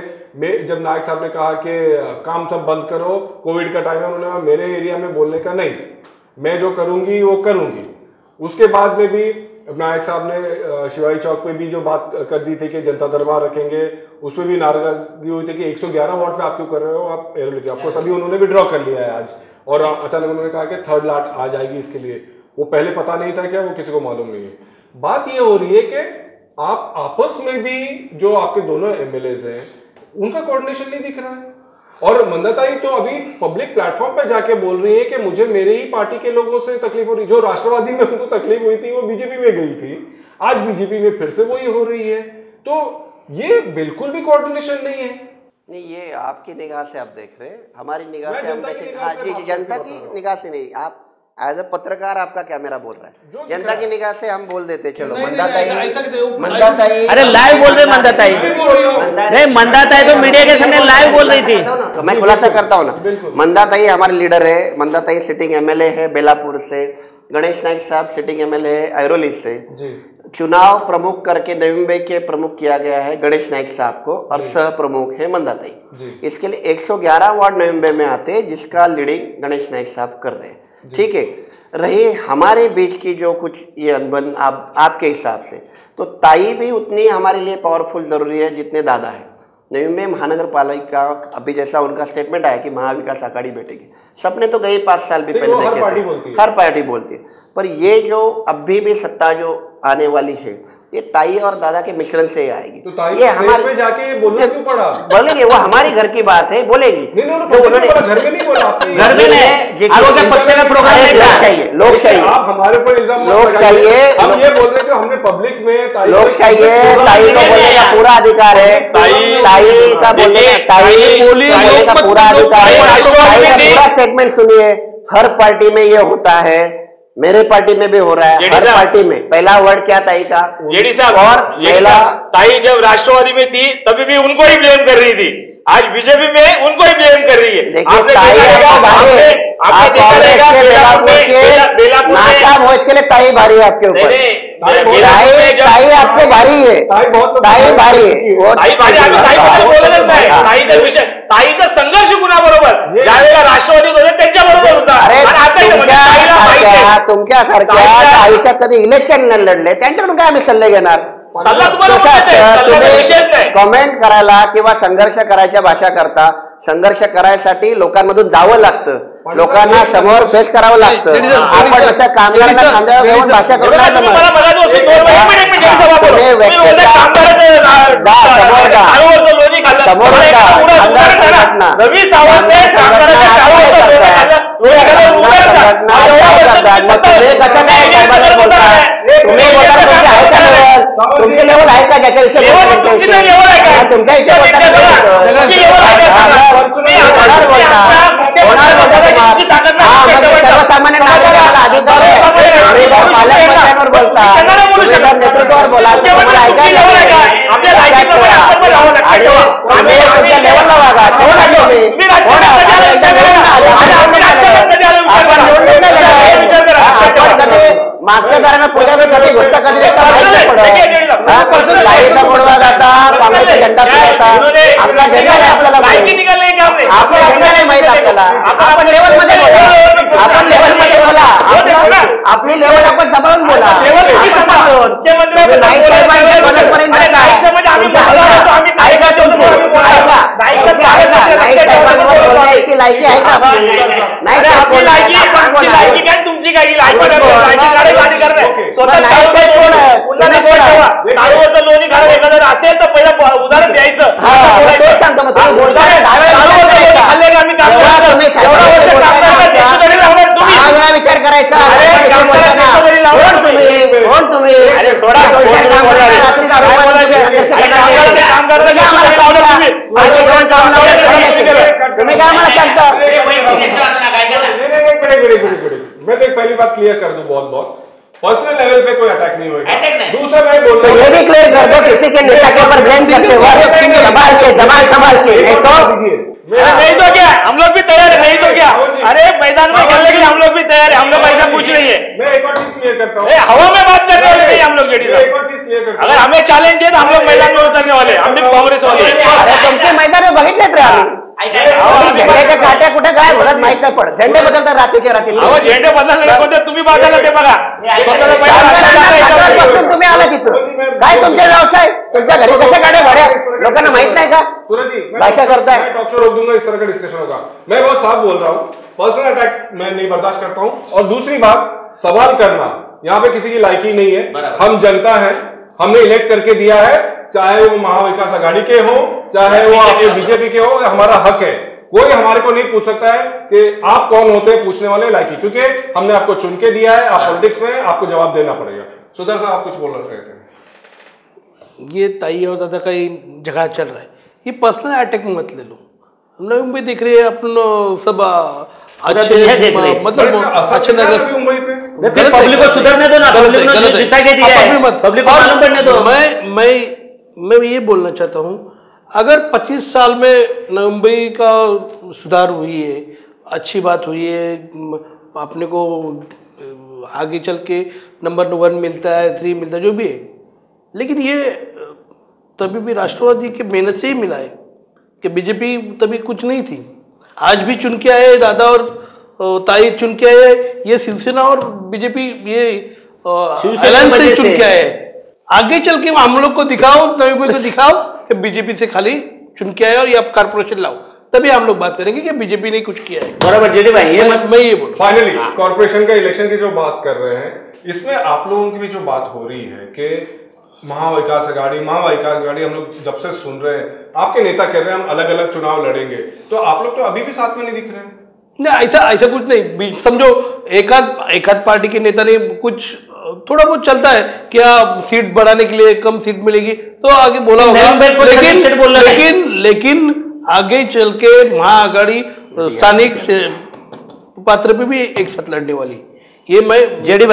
जब नायक साहब ने कहा कि काम सब बंद करो, कोविड का टाइम है, उन्होंने मेरे एरिया में बोलने का नहीं, मैं जो करूंगी वो करूंगी। उसके बाद में भी नायक साहब ने शिवाजी चौक पे भी जो बात कर दी थी कि जनता दरबार रखेंगे, उसमें भी नाराजगी हुई थी कि 111 वार्ड पे आप क्यों कर रहे हो, आप एरोली के आपको सभी उन्होंने विड्रॉ कर लिया है आज, और अचानक उन्होंने कहा कि 3rd लाट आ जाएगी इसके लिए, वो पहले पता नहीं था क्या, वो किसी को मालूम नहीं है। बात ये हो रही है कि आप आपस में भी जो आपके दोनों एमएलएज हैं उनका कोऑर्डिनेशन नहीं दिख रहा है, और मंदाताई तो अभी पब्लिक प्लेटफॉर्म पे जाके बोल रही है कि मुझे मेरे ही पार्टी के लोगों से तकलीफ हो रही, जो राष्ट्रवादी में उनको तकलीफ हुई थी वो बीजेपी में गई थी, आज बीजेपी में फिर से वही हो रही है। तो ये बिल्कुल भी कोऑर्डिनेशन नहीं है। नहीं, ये आपकी निगाह से आप देख रहे हैं, हमारी निगाह से हम देखें। हाँ जी, जनता की निगाह से नहीं, आप एज ए पत्रकार आपका कैमरा बोल रहा है, जनता की निगाह से हम बोल देते। चलो मंदाताई अरे लाइव बोल रहे मंदाताई, नहीं मंदाताई तो मीडिया के सामने लाइव बोल रही थी। तो मैं खुलासा करता हूँ ना, मंदाताई हमारे लीडर है, मंदाताई सिटिंग एमएलए है बेलापुर से, गणेश नाइक साहब सिटिंग एमएलए है ऐरोली से। चुनाव प्रमुख करके नवी मुंबई के प्रमुख किया गया है गणेश नाइक साहब को, और सह प्रमुख है मंदाताई। इसके लिए 111 वार्ड नवी मुंबई में आते हैं, जिसका लीडिंग गणेश नाइक साहब कर रहे हैं। ठीक है, रही हमारे बीच की जो कुछ ये अनबन आपके हिसाब से, तो ताई भी उतनी हमारे लिए पावरफुल जरूरी है जितने दादा है। नवी मुंबई महानगर पालिका अभी जैसा उनका स्टेटमेंट आया कि महाविकास आघाड़ी बैठेगी, सपने तो गए 5 साल भी पहले देखे थे, हर पार्टी बोलती है, पर ये जो अभी भी सत्ता जो आने वाली है ये ताई और दादा के मिश्रण से आएगी। तो ताई ये हमारे में जाके बोलना क्यों पड़ा? बोलेंगे, वो हमारी घर की बात है, बोलेगी। उन्होंने घर में नहीं बोला, घर में नहीं, पक्ष का प्रोग्राम चाहिए, लोग चाहिए, आप हमारे ऊपर इल्जाम लोग चाहिए। हम ये बोल रहे हैं कि हमने पब्लिक में लोग चाहिए, ताई को बोलने का पूरा अधिकार है, ताई का बोलने का पूरा अधिकार है। ताई का पूरा स्टेटमेंट सुनिए, हर पार्टी में ये होता है, मेरे पार्टी में भी हो रहा है, हर पार्टी में। पहला वर्ड क्या ताई का? जेडी साहब। और पहला ताई जब राष्ट्रवादी में थी तभी भी उनको ही ब्लेम कर रही थी, आज बीजेपी में उनको ही ब्लेम कर रही है। देखिए ताई नाकाम हो, इसके लिए ताई भारी है आपके ऊपर, ताई आपको भारी है, ताई भारी है, ताईचा संघर्ष कुणाबरोबर, ज्यावेळेला राष्ट्रवादी होते त्यांच्या बरोबर होता। तुमच्यासारख्या आयुष्यात कधी इलेक्शन न लढले त्यांच्याकडून काय आम्ही सल्ले घेणार? सल्ला तुम्हाला कमेंट करायला किंवा संघर्ष करायच्या भाषा करता, संघर्ष करायसाठी लोकांमधून जावं लागतं, लोकांना समोर फेस करावं लागतं। आपण जसं कामगारांना खांद्यावर घेऊन भाषा करून ज्याच्या विषयी तुमच्या सर्वसामान्य नागरिकांवर बोलता, नेतृत्वावर बोला, लेवलला वागा. मागच्या दारानं पुढे कधी गोष्ट कधी लाईचा गोडवा गाता, काँग्रेसचा झेंडा फिरवता. आपला झेंडा नाही आपल्याला माहिती, आपला झेंडा नाही माहित आपल्याला. आपण लेवलमध्ये बोला, आपण लेवलमध्ये बोला, आपली लेवल आपण सांभाळून बोला. लायकी आहे का? तुमची काही लोणी असेल तर पहिलं उदाहरण द्यायचं. विचार करायचा. तुम्ही काय मला सांगता? मैं तो एक पहली बात क्लियर कर दूं, बहुत पर्सनल लेवल पे कोई अटैक नहीं होगा. दूसरा मैं बोल रहा हूं, ये भी क्लियर कर दो, किसी के नेता के ऊपर ब्लेम करते हुए संभाल के नहीं तो नहीं तो क्या हम लोग भी तैयार है. नहीं तो क्या, अरे मैदान में खेलने के लिए हम लोग भी तैयार है. हम लोग ऐसा कुछ नहीं है. मैं एक और चीज क्लियर करता हूँ, हवा में बात करने वाले नहीं हम लोग. जेडी साहब, एक और चीज क्लियर करता हूँ, अगर हमें चैलेंज दिए तो हम लोग मैदान में उतरने वाले. हम भी कांग्रेस वाले. अरे तुमचे मैदान में बघितलेत रे आम्ही. झेंड्याच्या काट्या कुठे काय बोलत माहित नाही पडत. झेंडे बदलतात रात्रीच्या रात्री. झेंडे बदलले कोणते? तुम्ही बदलला ते बघा. तुम्ही आला तिथं काय तुमचे व्यवसाय? तुमच्या घरी कशा गाड्या भड्या लोकांना माहित नाही का? भाषा करताय. डॉक्टर रोक दूंगा, इस तरह का डिस्कशन होगा. मैं बहुत साफ बोल रहा हूँ, पर्सनल अटैक मैं नहीं बर्दाश्त करता हूँ. और दूसरी बात, सवाल करना, यहाँ पे किसी की लायकी नहीं है. हम जनता है, हमने इलेक्ट करके दिया है, चाहे वो महाविकास आघाड़ी के हो, चाहे वो आपके बीजेपी के हो, हमारा हक है. कोई हमारे को नहीं पूछ सकता है कि आप कौन होते हैं पूछने वाले लायकी, क्योंकि हमने आपको चुन के दिया है. आप पॉलिटिक्स में आपको जवाब देना पड़ेगा. सुधर साहब, आप कुछ बोलना चाहते हैं? ये ताई और दादा का झगड़ा चल रहा है, ये पर्सनल अटैक मत ले लो. हम लोग मुंबई देख रहे हैं, अपन सब अच्छे मतलब अच्छे नगर पब्लिक को सुधरने दो ना, पब्लिक को जिता के दिया है, पब्लिक को मालूम पड़ने दो. मैं ये बोलना चाहता हूँ, अगर 25 साल में मुंबई का सुधार हुई है, अच्छी बात हुई है, अपने को आगे चल के नंबर 1 मिलता है, 3 मिलता है, जो भी है, लेकिन ये तभी भी राष्ट्रवादी की मेहनत से ही मिला है कि बीजेपी तभी कुछ नहीं थी. आज भी चुन के आए दादा और ताई, चुन के आए. ये शिवसेना और बीजेपी ये अलायंस से चुन के आए. आगे चल के हम लोग को दिखाओ, नवी मुंबई को दिखाओ कि बीजेपी से खाली चुन के आए और ये आप कारपोरेशन लाओ, तभी हम लोग बात करेंगे कि बीजेपी ने कुछ किया है. बराबर जेडी भाई, ये मैं ये बोल. फाइनली कॉर्पोरेशन का इलेक्शन की जो बात कर रहे हैं, इसमें आप लोगों की भी जो बात हो रही है कि महाविकास आघाड़ी हम लोग जब से सुन रहे हैं, आपके नेता कह रहे हैं हम अलग अलग चुनाव लड़ेंगे, तो आप लोग तो अभी भी साथ में नहीं दिख रहे हैं. नहीं, ऐसा कुछ नहीं. समझो एक आध पार्टी के नेता ने कुछ थोड़ा बहुत चलता है, क्या सीट बढ़ाने के लिए कम सीट मिलेगी तो आगे बोला होगा, लेकिन आगे चल के महाआघाड़ी स्थानिक पात्र पे भी एक साथ लड़ने वाली. ये मैं जेडी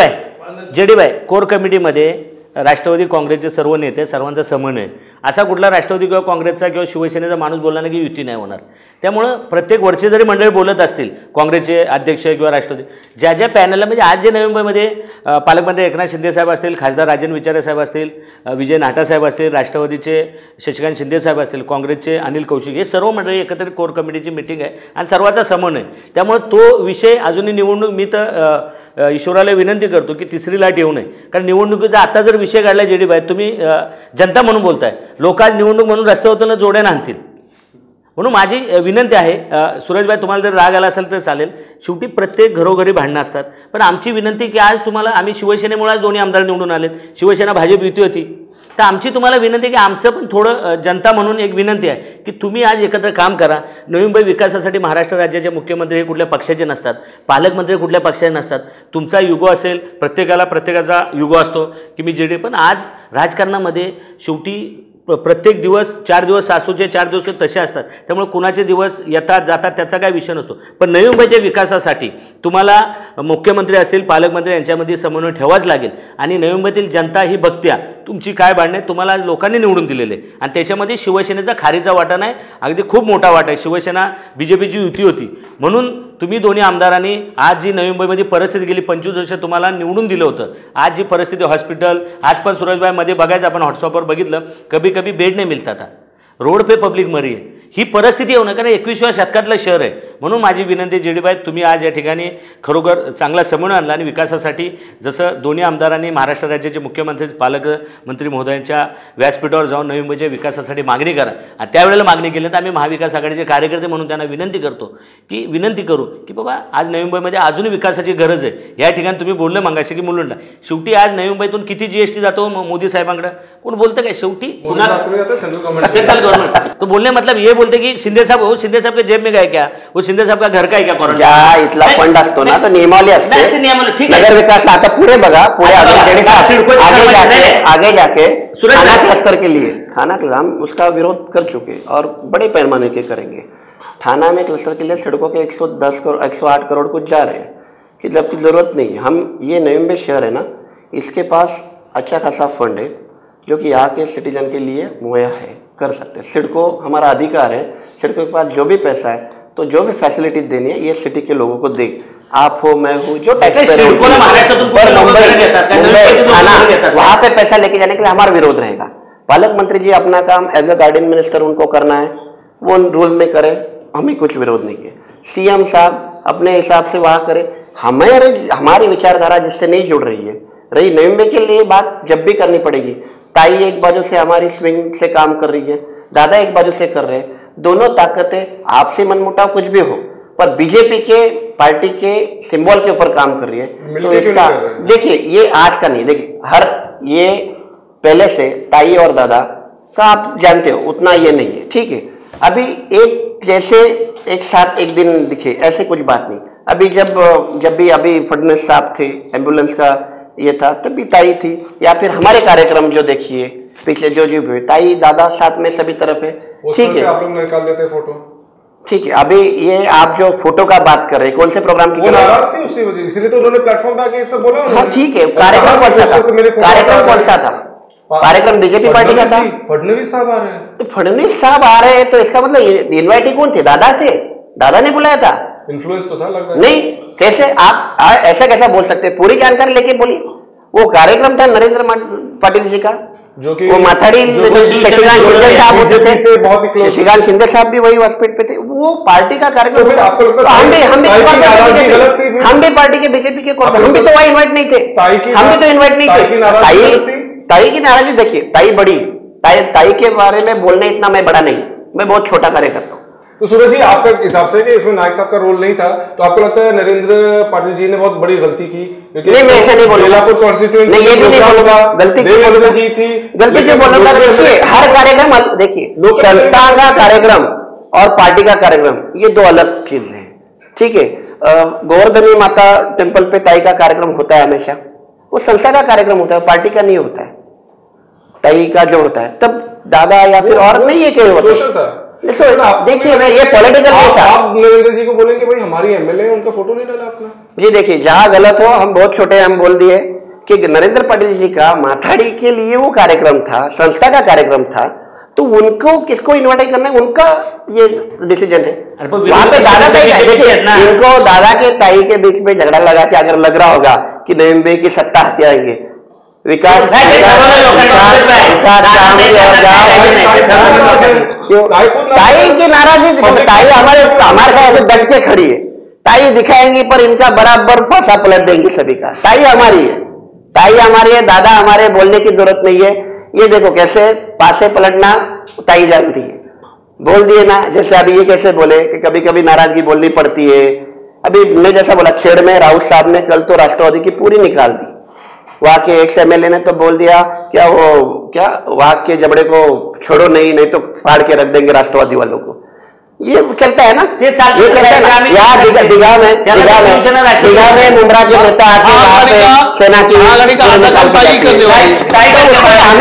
भाई कोर कमिटीमध्ये राष्ट्रवादी काँग्रेसचे सर्व नेते, सर्वांचा समन्वय, असा कुठला राष्ट्रवादी किंवा काँग्रेसचा किंवा शिवसेनेचा माणूस बोलला नाही की युती नाही होणार. त्यामुळं प्रत्येक वर्षी जरी मंडळी बोलत असतील, काँग्रेसचे अध्यक्ष किंवा राष्ट्रवादी, ज्या पॅनलला, म्हणजे आज जे नवी मुंबईमध्ये पालकमंत्री एकनाथ शिंदे साहेब असतील, खासदार राजन विचारे साहेब असतील, विजय नाटा साहेब असतील, राष्ट्रवादीचे शशिकांत शिंदे साहेब असतील, काँग्रेसचे अनिल कौशिक, हे सर्व मंडळी एकत्रित कोर कमिटीची मिटिंग आहे आणि सर्वांचा समन्वय. त्यामुळे तो विषय अजूनही निवडणूक, मी तर ईश्वराला विनंती करतो की तिसरी लाट येऊ नये, कारण निवडणुकीचा आता जर विषय काढला जेडी भाई, तुम्ही जनता म्हणून बोलताय, लोक आज निवडणूक म्हणून रस्त्यावरतून जोड्यानं आणतील. म्हणून माझी विनंती आहे, सुरेशभाई तुम्हाला जर राग आला असेल तर चालेल, शेवटी प्रत्येक घरोघरी भांडणं असतात, पण आमची विनंती की आज तुम्हाला, आम्ही शिवसेनेमुळे आज दोन्ही आमदार निवडून आलेत. शिवसेना भाजप युती होती, तर आमची तुम्हाला विनंती आहे की आमचं पण थोडं जनता म्हणून एक विनंती आहे की तुम्ही आज एकत्र काम करा. नवी मुंबई विकासासाठी महाराष्ट्र राज्याचे मुख्यमंत्री हे कुठल्या पक्षाचे नसतात, पालकमंत्री कुठल्या पक्षाचे नसतात. तुमचा युगो असेल, प्रत्येकाचा युगो असतो की मी जेडी, पण आज राजकारणामध्ये शेवटी प्रत्येक दिवस 4 दिवस सासूचे 4 दिवस तसे असतात. त्यामुळे कुणाचे दिवस येतात जातात त्याचा काय विषय नसतो. पण नवी मुंबईच्या विकासासाठी तुम्हाला मुख्यमंत्री असतील, पालकमंत्री यांच्यामध्ये समन्वय ठेवाच लागेल. आणि नवी मुंबईतील जनता ही बघत्या तुमची काय भांडणे, तुम्हाला लोकांनी निवडून दिलेले आणि त्याच्यामध्ये शिवसेनेचा खारीचा वाटा नाही, अगदी खूप मोठा वाटा आहे. शिवसेना BJPची युती होती म्हणून तुम्ही दोन्ही आमदारांनी आज जी नवी मुंबईमध्ये परिस्थिती गेली 25 वर्ष तुम्हाला निवडून दिलं होतं, आज जी परिस्थिती हॉस्पिटल आज पण सुरजबाईमध्ये बघायचं आपण व्हॉट्सअपवर बघितलं, कभी कभी बेड नहीं मिलता था, रोड पे पब्लिक मरी आहे. ही परिस्थिती येऊ नका, 21व्या शतकातलं शहर आहे. म्हणून माझी विनंती जेडीबाई, तुम्ही आज या ठिकाणी खरोखर चांगला समन्वय आणला आणि विकासासाठी जसं दोन्ही आमदारांनी महाराष्ट्र राज्याचे मुख्यमंत्री पालकमंत्री महोदयांच्या व्यासपीठावर जाऊन नवी मुंबईच्या विकासासाठी मागणी करा. आणि त्यावेळेला मागणी केली तर आम्ही महाविकास आघाडीचे कार्यकर्ते म्हणून त्यांना विनंती करू की बाबा आज नवी मुंबईमध्ये अजूनही विकासाची गरज आहे. या ठिकाणी तुम्ही बोलले मागाशी की मुलुंडला, शेवटी आज नवी मुंबईतून किती GST जातो मोदी साहेबांकडे, कोण बोलतं काय? शेवटी सेंट्रल गवर्नमेंट तो बोलने मतलब ये बोलते कि शिंदे साहब के जेब में गए क्या, वो शिंदे साहब का घर का है क्या क्वारंटाइन? ज्या इथला फंड असतो ना तो नियमावली असते, नगर विकास. आता पुढे बघा, पुढे आगे जाके थाना क्लस्टर के लिए हम उसका विरोध कर चुके और बड़े पैमाने के करेंगे. थाना में क्लस्टर के लिए सड़कों के 108 करोड़ कुछ जा रहे हैं कि जबकि जरूरत नहीं है. हम ये नवी मुंबई शहर है ना, इसके पास अच्छा खासा फंड है जो कि यहाँ के सिटीजन के लिए मुहैया है, कर सकते हैं. सिडको हमारा अधिकार है, सिडको के पास जो भी पैसा है तो जो भी फैसिलिटी देनी है ये सिटी के लोगों को दे. आप हो, मैं हूँ, जो टैक्स वहाँ पे पैसा लेके जाने के लिए हमारा विरोध रहेगा. पालक मंत्री जी अपना काम एज अ गार्डियन मिनिस्टर उनको करना है, वो रूल में करें, हमें कुछ विरोध नहीं है. CM साहब अपने हिसाब से वहाँ करें. हमारी विचारधारा जिससे नहीं जुड़ रही है, रही नवी मुंबई के लिए बात जब भी करनी पड़ेगी. ताई एक बाजू से हमारी स्विंग से काम कर रही है, दादा एक बाजू से कर रहे हैं. दोनों ताकतें आपसे मनमुटाव कुछ भी हो पर बीजेपी के पार्टी के सिंबल के ऊपर काम कर रही है. तो इसका देखिए, ये आज का नहीं, देखिए ये पहले से ताई और दादा का आप जानते हो उतना ये नहीं है. ठीक है, अभी एक जैसे एक साथ एक दिन दिखे ऐसे कुछ बात नहीं. अभी जब भी अभी फडणवीस साहब थे, एम्बुलेंस का ये था, तब भी ताई थी. या फिर हमारे कार्यक्रम जो देखिए पिछले जो हुए, ताई दादा साथ में सभी तरफ है. ठीक है, आप लोग निकाल देते फोटो. ठीक है, अभी ये आप जो फोटो का बात कर रहे हैं, कौन से प्रोग्राम की नाराज थी उसी वजह, इसलिए तो उन्होंने प्लेटफॉर्म पे आके सब बोला. हाँ ठीक है, कार्यक्रम कौन सा था? कार्यक्रम बीजेपी पार्टी का था. फडणवीस साहब आ रहे हैं. फडणवीस साहब आ रहे हैं तो इसका मतलब इन्वाइटी कौन थे? दादा थे, दादा ने बुलाया था. इन्फ्लुएंस तो था लग रहा है. नहीं, कैसे आप ऐसा कैसा बोल सकते हैं? पूरी जानकारी लेके बोलिए. वो कार्यक्रम था नरेंद्र पाटिल जी का, जो कि वो माथाड़ी शशिकांत शिंदे साहब होते थे. शशिकांत शिंदे साहब भी वही हॉस्पिटल पे थे. वो पार्टी का कार्यक्रम था. हम भी पार्टी के बीजेपी के हम भी तो वहाँ इन्वाइट नहीं थे. हम भी तो इन्वाइट नहीं थे. ताई की नाराजगी देखिए, ताई बड़ी, ताई के बारे में बोलने इतना मैं बड़ा नहीं, मैं बहुत छोटा कार्यकर्ता हूँ. तो सूरज जी, आपका हिसाब से कि इसमें नायक साहब का रोल नहीं था, तो आपको लगता है नरेंद्र पाटिल जी ने बहुत बड़ी गलती की? नहीं, मैं ऐसा नहीं बोलूंगा. नहीं, ये भी नहीं बोलूंगा. गलती क्यों बोलूंगा? गलती क्यों बोलूंगा? देखिए, हर कार्यक्रम देखिए, संस्था का कार्यक्रम और पार्टी का कार्यक्रम ये दो अलग चीज है. ठीक है, गोवर्धनी माता टेम्पल पे ताई का कार्यक्रम होता है हमेशा, वो संस्था का कार्यक्रम होता है, पार्टी का नहीं होता है. ताई का जो होता है तब दादा या फिर और नहीं है क्या होता है. देखिए, मैं ये पॉलिटिकल नहीं था. आप नरेंद्र जी को बोलेंगे भाई हमारी MLA उनका फोटो नहीं डाला अपना. जी देखिए, जहां गलत हो, हम बहुत छोटे हम बोल दिए कि नरेंद्र पाटिल जी का माथाड़ी के लिए वो कार्यक्रम था, संस्था का कार्यक्रम था, तो उनको किसको इन्वाइट करना है उनका ये डिसीजन है. वहां पे दादा ताई, देखिए इनको दादा के ताई के बीच में झगड़ा लगा के अगर लग रहा होगा कि नवी मुंबई की सत्ता हत्याएंगे, विकास ताई की नाराजगी, ताई हमारे साथ ऐसे डट के खड़ी है. ताई दिखाएंगी पर इनका बराबर फांसा पलट देंगी सभी का. ताई हमारी है, दादा हमारे, बोलने की जरूरत नहीं है. ये देखो कैसे पासे पलटना ताई जानती है. बोल दिए ना, जैसे अभी ये कैसे बोले कि कभी कभी नाराजगी बोलनी पड़ती है. अभी मैं जैसा बोला, खेड़ में राउत साहब ने कल तो राष्ट्रवादी की पूरी निकाल दी. वहां के एक्स MLA ने तो बोल दिया क्या वाघ के जबड़े को छोड़ो नहीं तो फाड़ के रख देंगे राष्ट्रवादी वालों को, ये चलता है ना, ये चलता है ना। यहाँ दीघा में मुमरा के नेता सेना की हमें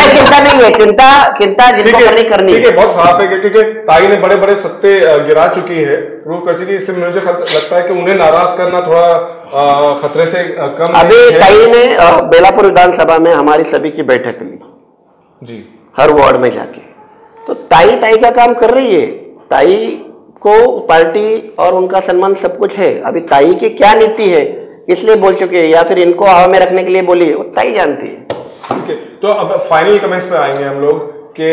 चिंता नहीं है, चिंता जिनको करनी है। बहुत साफ है क्योंकि ताई ने बड़े बड़े सत्ते गिरा चुकी है, प्रूव कर चुकी है, इसलिए मुझे लगता है कि उन्हें नाराज करना थोड़ा खतरे से कम। अभी ताई ने बेलापुर विधानसभा में हमारी सभी की बैठक ली जी, हर वार्ड में जाके, तो ताई का काम कर रही है। ताई को पार्टी और उनका सम्मान सब कुछ है। अभी ताई की क्या नीति है इसलिए बोल चुके हैं, या फिर इनको हवा में रखने के लिए बोली, वो ताई जानती है। ठीक है, तो अब फाइनल कमेंट्स पे आएंगे हम लोग कि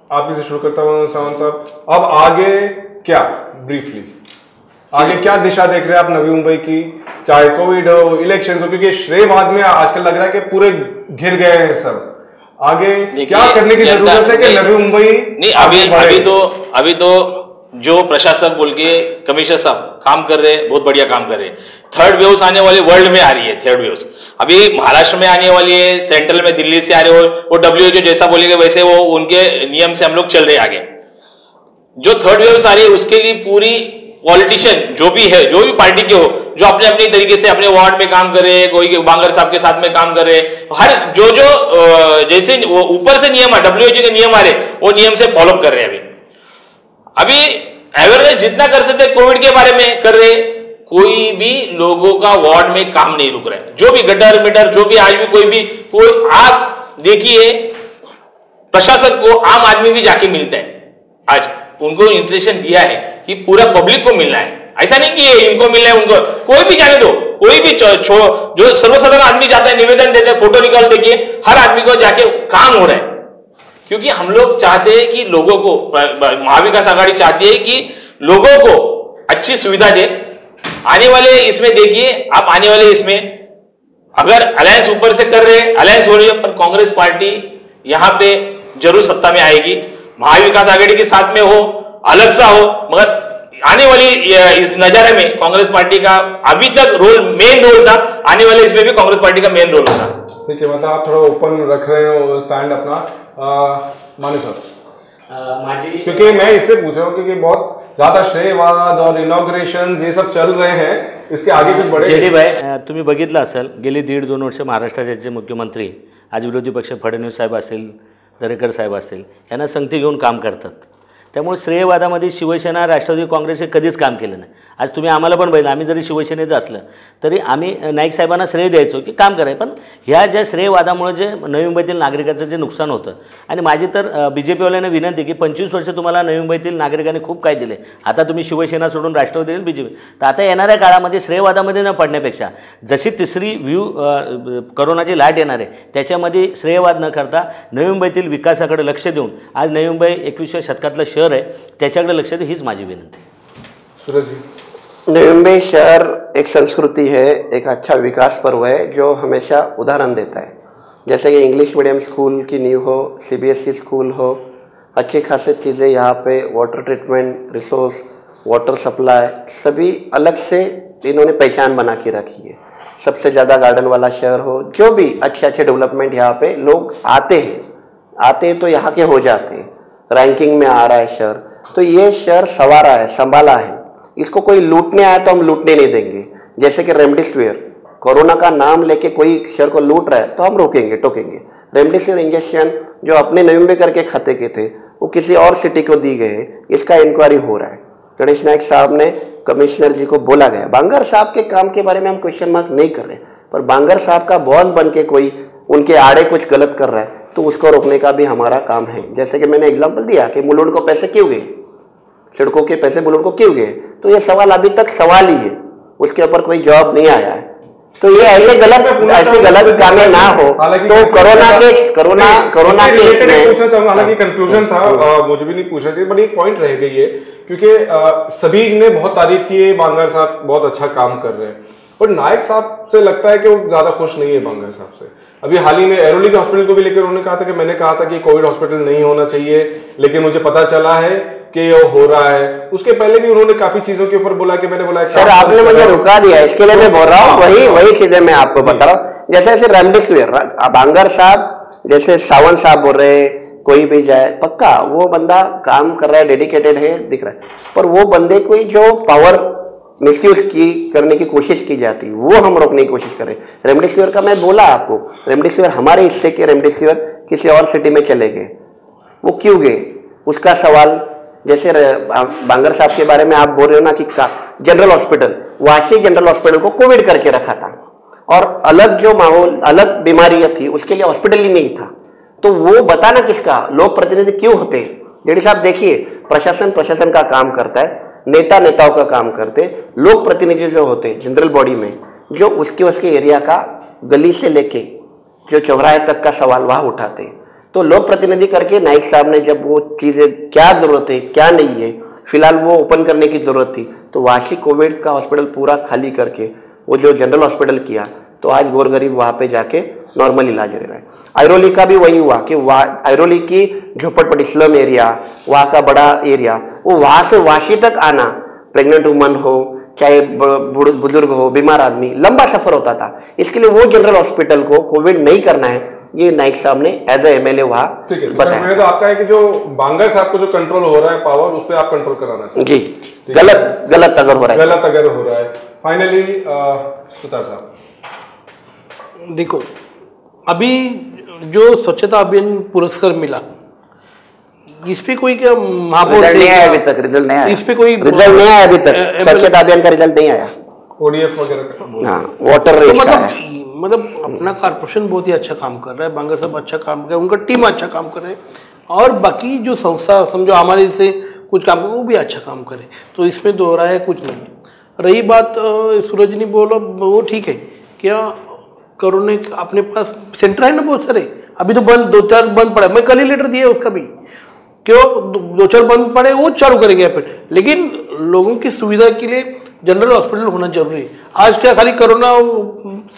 आप इसे शुरू करता हूँ सावंत साहब, अब आगे क्या, ब्रीफली आगे क्या दिशा देख रहे हैं आप नवी मुंबई की, चाहे कोविड हो, इलेक्शन हो, क्योंकि श्रेयवाद में आजकल लग रहा है कि पूरे घिर गए हैं सब, आगे क्या करने की जरूरत है कि नवी मुंबई नहीं। अभी तो जो प्रशासक बोल के कमिश्नर साहब काम कर रहे हैं, बहुत बढ़िया काम कर रहे हैं। थर्ड वेव्स आने वाली वर्ल्ड में आ रही है, थर्ड वेव्स अभी महाराष्ट्र में आने वाली है, सेंट्रल में दिल्ली से आ रहे हो, वो WHO जैसा बोलेंगे वैसे वो उनके नियम से हम लोग चल रहे हैं आगे। जो थर्ड वेव्स आ रही है उसके लिए पूरी पॉलिटिशियन जो भी है, जो भी पार्टी के हो, जो अपने अपने तरीके से अपने वार्ड में काम कर रहे हैं, कोई बांगर साहब के साथ में काम कर रहे हैं, हर जो जैसे ऊपर से नियम WHO के नियम आ रहे वो नियम से फॉलो कर रहे हैं। अभी अवेयरनेस जितना कर सकते कोविड के बारे में कर रहे, कोई भी लोगों का वार्ड में काम नहीं रुक रहा है। जो भी गटर मिटर जो भी आज भी कोई आप देखिए प्रशासक को आम आदमी भी जाके मिलता है। आज उनको इंस्ट्रक्शन दिया है कि पूरा पब्लिक को मिलना है, ऐसा नहीं कि इनको मिलना है उनको, कोई भी जाने दो, कोई भी जो सर्वसाधारण आदमी जाता है निवेदन देते हैं, फोटो निकाल, देखिए हर आदमी को जाके काम हो रहा है। क्योंकि हम लोग चाहते हैं कि लोगों को, महाविकास आघाड़ी चाहती है कि लोगों को अच्छी सुविधा दे। आने वाले इसमें देखिए आप, आने वाले इसमें अगर अलायंस ऊपर से कर रहे, अलायंस हो रही है, पर कांग्रेस पार्टी यहां पे जरूर सत्ता में आएगी। महाविकास आघाड़ी के साथ में हो, अलग सा हो, मगर आने वाली इस नजारे में कांग्रेस पार्टी का अभी तक मेन रोल था, आने वाले इसमें भी कांग्रेस पार्टी का मेन रोल होगा। ठीक है, मतलब आप थोड़ा ओपन रख रहे हो स्टैंड अपना, माने सर क्योंकि मैं इससे पूछ रहा हूँ क्योंकि बहुत ज्यादा श्रेयवाद और इनॉग्रेशन ये सब चल रहे हैं, इसके आगे कुछ बड़े जेडी भाई तुम्ही बघितलं असेल गेली 1.5-2 वर्ष महाराष्ट्राचे मुख्यमंत्री आज विरोधी पक्ष फडणवीस साहेब असतील, दरेकर साहेब असतील, यांना संगती घेऊन काम करतात। त्यामुळे श्रेयवादामध्ये शिवसेना राष्ट्रवादी काँग्रेस हे कधीच काम केलं नाही। आज तुम्ही आम्हाला पण बघितलं, आम्ही जरी शिवसेनेचं असलं तरी आम्ही नाईक साहेबांना श्रेय द्यायचो की काम कराय, पण ह्या ज्या श्रेयवादामुळे जे नवी मुंबईतील नागरिकांचं जे नुकसान होतं, आणि माझी तर BJPवाल्यांना विनंती की 25 वर्ष तुम्हाला नवी मुंबईतील नागरिकांनी खूप काय दिले, आता तुम्ही शिवसेना सोडून राष्ट्रवादी BJP, तर आता येणाऱ्या काळामध्ये श्रेयवादामध्ये न पडण्यापेक्षा जशी तिसरी करोनाची लाट येणार आहे त्याच्यामध्ये श्रेयवाद न करता नवी मुंबईतील विकासाकडे लक्ष देऊन आज नवी मुंबई 21व्या शतकातलं शहर आहे त्याच्याकडे लक्ष दे, हीच माझी विनंती। सूरज जी, नवी मुंबई शहर एक संस्कृति है, एक अच्छा विकास पर्व है जो हमेशा उदाहरण देता है। जैसे कि इंग्लिश मीडियम स्कूल की नींव हो, CBSE स्कूल हो, अच्छी खासी चीज़ें यहाँ पे, water treatment, resource, water supply, सभी अलग से इन्होंने पहचान बना के रखी है। सबसे ज़्यादा गार्डन वाला शहर हो, जो भी अच्छे अच्छे डेवलपमेंट यहाँ पे लोग आते हैं तो यहाँ के हो जाते हैं, रैंकिंग में आ रहा है शहर। तो ये शहर संवारा है, संभाला है, इसको कोई लूटने आया तो हम लूटने नहीं देंगे। जैसे कि रेमडेसिविर, कोरोना का नाम लेके कोई शहर को लूट रहा है तो हम रोकेंगे टोकेंगे। रेमडेसिविर इंजेक्शन जो अपने नवी मुंबई करके खाते के थे वो किसी और सिटी को दी गए, इसका इंक्वायरी हो रहा है। गणेश नायक साहब ने कमिश्नर जी को बोला गया। बांगर साहब के काम के बारे में हम क्वेश्चन मार्क नहीं कर रहे, पर बांगर साहब का बॉस बन के कोई उनके आड़े कुछ गलत कर रहा है तो उसको रोकने का भी हमारा काम है। जैसे कि मैंने एग्जाम्पल दिया कि मुलुंड को पैसे क्यों गए, सड़कों के पैसे मुलुंड को क्यों गए, तो ये सवाल अभी तक सवाल ही है, उसके ऊपर कोई जवाब नहीं आया है। तो ये ऐसे गलत कामें ना हो तो कोरोना के इसमें पूछना चाहूंगा, हालांकि कंक्लूजन था, मुझे भी नहीं पूछना चाहिए, बट एक पॉइंट रह गई है क्योंकि सभी ने बहुत तारीफ की है, बांगर साहब बहुत अच्छा काम कर रहे हैं, पर नायक साहब से लगता है कि वो ज्यादा खुश नहीं है बांगर साहब से। अभी हाल ही में एरोली के हॉस्पिटल को भी लेकर उन्होंने कहा था कि मैंने कहा था कि कोविड हॉस्पिटल नहीं होना चाहिए, लेकिन मुझे पता चला है कि ये हो रहा है। उसके पहले भी उन्होंने काफी चीजों के ऊपर बोला कि मैंने बोला सर आपने मुझे रुका दिया, इसके लिए मैं बोल रहा हूँ, वही चीजें मैं आपको बता रहा हूँ। जैसे रेमडेसिविर, बांगर साहब जैसे सावंत साहब बोल रहे कोई भी जाए, पक्का वो बंदा काम कर रहा है, डेडिकेटेड है, दिख रहा है, पर वो बंदे कोई जो पावर मिसयूज करने की कोशिश की जाती वो हम रोकने की कोशिश करें। रेमडेसिविर का मैं बोला आपको, रेमडेसिविर हमारे हिस्से के रेमडेसिविर किसी और सिटी में चले गए, वो क्यों गए उसका सवाल। जैसे बांगर साहब के बारे में आप बोल रहे हो ना कि general hospital, Vashi general hospital को कोविड करके रखा था और अलग जो माहौल, अलग बीमारियां थी उसके लिए हॉस्पिटल ही नहीं था, तो वो बताना किसका, लोक प्रतिनिधि क्यों होते। जेडी साहब देखिए, प्रशासन का काम करता है, नेताओं का काम करते, लोक प्रतिनिधि जो होते जनरल बॉडी में, जो उसके एरिया का गली से लेके जो चौराहे तक का सवाल वहां उठाते। तो लोक प्रतिनिधि करके नाइक साहब ने जब वो चीजें क्या जरूरत है क्या नहीं है, फिलहाल वो ओपन करने की जरूरत थी, तो वाशी कोविड का हॉस्पिटल पूरा खाली करके वो जो जनरल हॉस्पिटल किया, तो आज गोर गरीब वहां पे जाके नॉर्मल इलाज रह रहा है। आयरोली का भी वही हुआ कि आयरोली की झोपड़पट्टी स्लम एरिया, वहाँ का बड़ा एरिया, वो वहां से वाशी तक आना, प्रेग्नेंट वुमन हो चाहे बुजुर्ग हो, बीमार आदमी, लंबा सफर होता था। इसके लिए वो जनरल हॉस्पिटल को कोविड नहीं करना है, ये नाइक साहब ने एज ए MLA वहां बताया। तो आपका है कि जो बांगर साहब को जो कंट्रोल हो रहा है पावर, उस पर आप कंट्रोल कराना चाहिए जी, गलत अगर हो रहा है, फाइनली सुतार साहब देखो, अभी जो स्वच्छता अभियान पुरस्कार मिला, इस पे कोई क्या महापौर नहीं आया अभी तक, रिजल्ट नहीं आया, इस पे कोई रिजल्ट नहीं आया अभी तक, स्वच्छता अभियान का रिजल्ट नहीं आया, ODF वगैरह, हाँ वाटर रेस का है। मतलब अपना कारपोरेशन बहुत ही अच्छा काम कर रहा है, बांगर साहब अच्छा काम कर रहे हैं, उनका टीम अच्छा काम कर रहे हैं, और बाकी जो संस्था समझो हमारे से कुछ काम वो भी अच्छा काम करे, तो इसमें दोहरा है कुछ नहीं। रही बात सूरज ने बोला, वो ठीक है, क्या कोरोना अपने पास सेंटर है ना बहुत सारे, अभी तो बंद 2-4 बंद पड़ा, मैं कल ही लेटर दिया उसका भी, क्यों 2-4 बंद पड़े वो चालू करेंगे फिर, लेकिन लोगों की सुविधा के लिए जनरल हॉस्पिटल होना जरूरी है। आज क्या खाली कोरोना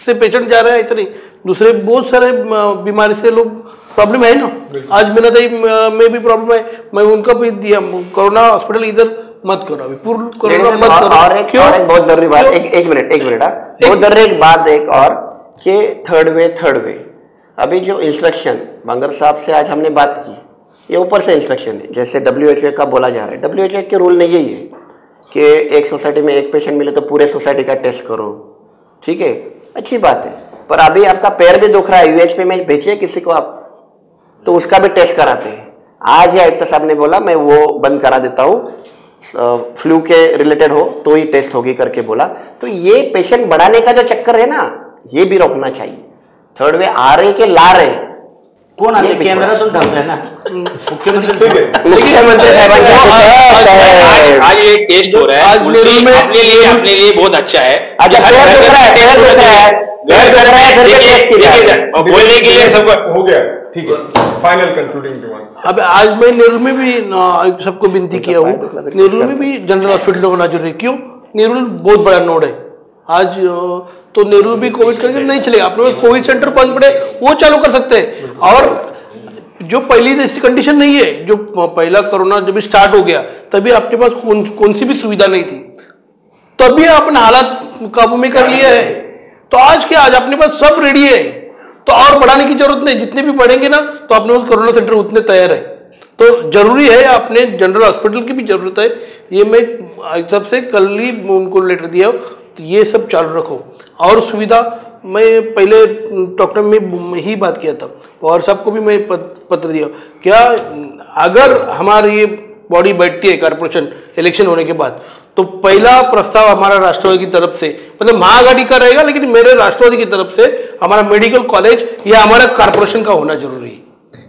से पेशेंट जा रहा है इतने, दूसरे बहुत सारे बीमारी से लोग प्रॉब्लम है ना। आज मेरा दही में भी प्रॉब्लम है, मैं उनका भी दिया, कोरोना हॉस्पिटल इधर मत करो, अभी पूर्ण कोरोना मत करो। और एक बहुत जरूरी बात, एक मिनट बहुत जरूरी एक बात, एक और कि थर्ड वे अभी जो इंस्ट्रक्शन बांगर साहब से आज हमने बात की, ये ऊपर से इंस्ट्रक्शन है, जैसे WHO का बोला जा रहा है। WHO के रूल नहीं यही है कि एक सोसाइटी में एक पेशेंट मिले तो पूरे सोसाइटी का टेस्ट करो, ठीक है, अच्छी बात है, पर अभी आपका पैर भी दुख रहा है, UHP में भेजिए किसी को आप, तो उसका भी टेस्ट कराते हैं। आज ही आयुक्त साहब ने बोला मैं वो बंद करा देता हूँ, फ्लू के रिलेटेड हो तो ही टेस्ट होगी करके बोला। तो ये पेशेंट बढ़ाने का जो चक्कर है ना, ये भी रोकना चाहिए। थर्ड वे आ रहे के ला रहे कोण आते, केंद्रातून ठरतंय ना, मुख्यमंत्री आज ये टेस्ट हो रहा है, अपने लिए बहुत अच्छा है, बोलने के लिए सबको हो गया, ठीक है। फाइनल कंक्लूडिंग डिमांड, अब आज मैं नेहरू में भी सबको विनती किया हूँ, नेहरू में भी जनरल हॉस्पिटल होना जरूरी है। क्यों, नेहरू बहुत बड़ा नोड है आज, तो नेहरू भी कोविड करके नहीं चलेगा, अपने कोविड सेंटर बंद पड़े वो चालू कर सकते हैं। और जो पहली जैसी कंडीशन नहीं है, जो पहला कोरोना जब स्टार्ट हो गया तभी आपके पास कौन सी भी सुविधा नहीं थी, तभी अपने हालात काबू में कर लिया है। तो आज क्या, आज अपने पास सब रेडी है, तो और बढ़ाने की जरूरत नहीं, जितने भी बढ़ेंगे ना तो अपने पास कोरोना सेंटर उतने तैयार है। तो जरूरी है, अपने जनरल हॉस्पिटल की भी जरूरत है, ये मैं सबसे कल ही उनको लेटर दिया, तो ये सब चालू रखो। और सुविधा मैं पहले डॉक्टर में ही बात किया था, और सबको भी मैं पत्र दिया, क्या अगर हमारी ये बॉडी बैठती है कारपोरेशन इलेक्शन होने के बाद, तो पहला प्रस्ताव हमारा राष्ट्रवादी की तरफ से, मतलब महाआघाड़ी का रहेगा, लेकिन मेरे राष्ट्रवादी की तरफ से हमारा मेडिकल कॉलेज या हमारा कारपोरेशन का होना जरूरी है।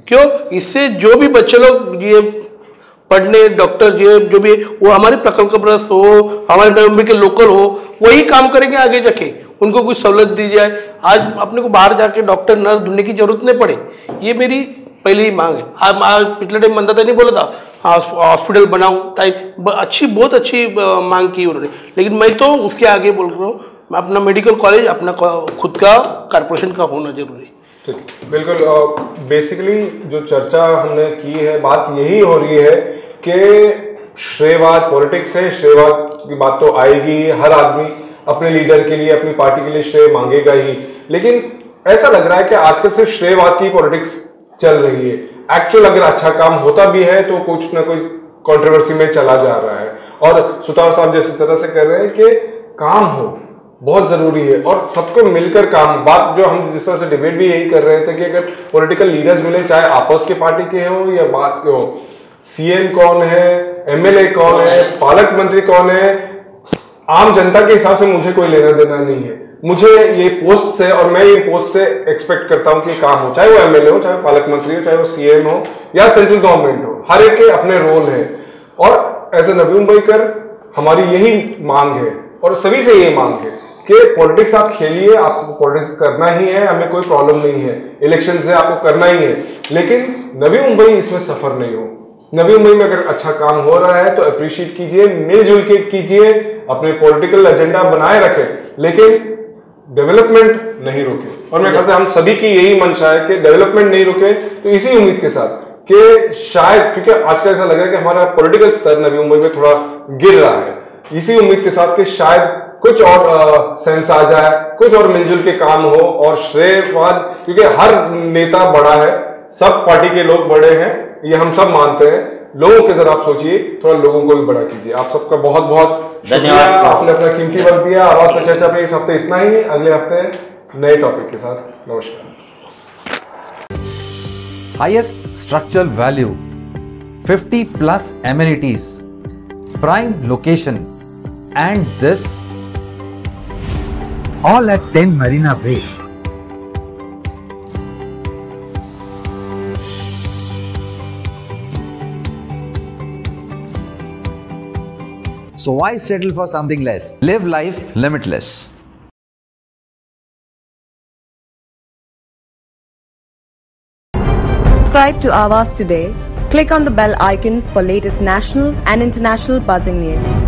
क्यों, इससे जो भी बच्चे लोग ये पढ़ने डॉक्टर जो भी, वो हमारे प्रकल्पग्रस्त हो, हमारे नवंबर के लोकल हो, वही काम करेंगे आगे जाके, उनको कुछ सहूलत दी जाए। आज अपने को बाहर जाके डॉक्टर नर्स ढूंढने की जरूरत नहीं पड़े, ये मेरी पहली ही मांग है। आज पिछले टाइम मंदा नहीं बोला था हॉस्पिटल बनाऊं, बहुत अच्छी मांग की उन्होंने, लेकिन मैं तो उसके आगे बोल रहा हूँ, मैं अपना मेडिकल कॉलेज अपना खुद का कारपोरेशन का होना जरूरी है। ठीक, बिल्कुल। बेसिकली जो चर्चा हमने की है, बात यही हो रही है कि श्रेयवाद पॉलिटिक्स है, श्रेयवाद की बात तो आएगी, हर आदमी अपने लीडर के लिए अपनी पार्टी के लिए श्रेय मांगेगा ही, लेकिन ऐसा लग रहा है कि आजकल सिर्फ श्रेयवाद की पॉलिटिक्स चल रही है। एक्चुअल अगर अच्छा काम होता भी है तो कुछ ना कुछ कंट्रोवर्सी में चला जा रहा है। और सुतार साहब जिस तरह से कर रहे हैं कि काम हो बहुत जरूरी है और सबको मिलकर काम, बात जो हम जिस तरह से डिबेट भी यही कर रहे थे कि अगर पॉलिटिकल लीडर्स मिले, चाहे आपस के पार्टी के हो या बात के हो, सीएम कौन है, एमएलए कौन है, पालक मंत्री कौन है, आम जनता के हिसाब से मुझे कोई लेना देना नहीं है। मुझे ये पोस्ट से और मैं ये पोस्ट से एक्सपेक्ट करता हूं कि काम हो, चाहे वो एमएलए हो, चाहे वो पालक मंत्री हो, चाहे वो सीएम हो या सेंट्रल गवर्नमेंट हो, हर एक के अपने रोल है। और एज ए नवी मुंबईकर हमारी यही मांग है और सभी से यही मांग है कि पॉलिटिक्स आप खेलिए, आपको पॉलिटिक्स करना ही है, हमें कोई प्रॉब्लम नहीं है, इलेक्शन से आपको करना ही है, लेकिन नवी मुंबई इसमें सफर नहीं हो। नवी मुंबई में अगर अच्छा काम हो रहा है तो अप्रिशिएट कीजिए, मिलजुल के कीजिए, अपने पॉलिटिकल एजेंडा बनाए रखें, लेकिन डेवलपमेंट नहीं रोके। और मैं कहता हूं हम सभी की यही मंशा है कि डेवलपमेंट नहीं रोके। तो इसी उम्मीद के साथ कि शायद, क्योंकि आजकल ऐसा लग रहा है कि हमारा पॉलिटिकल स्तर नवी मुंबई में थोड़ा गिर रहा है, इसी उम्मीद के साथ कि शायद कुछ और सेंस आ जाए, कुछ और मिलजुल के काम हो और श्रेयवाद, क्योंकि हर नेता बड़ा है, सब पार्टी के लोग बड़े हैं, ये हम सब मानते हैं। लोगों के जरा आप सोचिए, थोड़ा लोगों को भी बड़ा कीजिए। आप सबका बहुत बहुत धन्यवाद, आपने अपना कीमती वक्त दिया। आवाज पर चर्चा पे इस हफ्ते इतना ही, अगले हफ्ते नए टॉपिक के साथ। नमस्कार। Highest structural value, 50 plus amenities, prime location, and this all at 10 Marina Bay. So why settle for something less? Live life limitless. Subscribe to Awaaz today. Click on the bell icon for latest national and international buzzing news.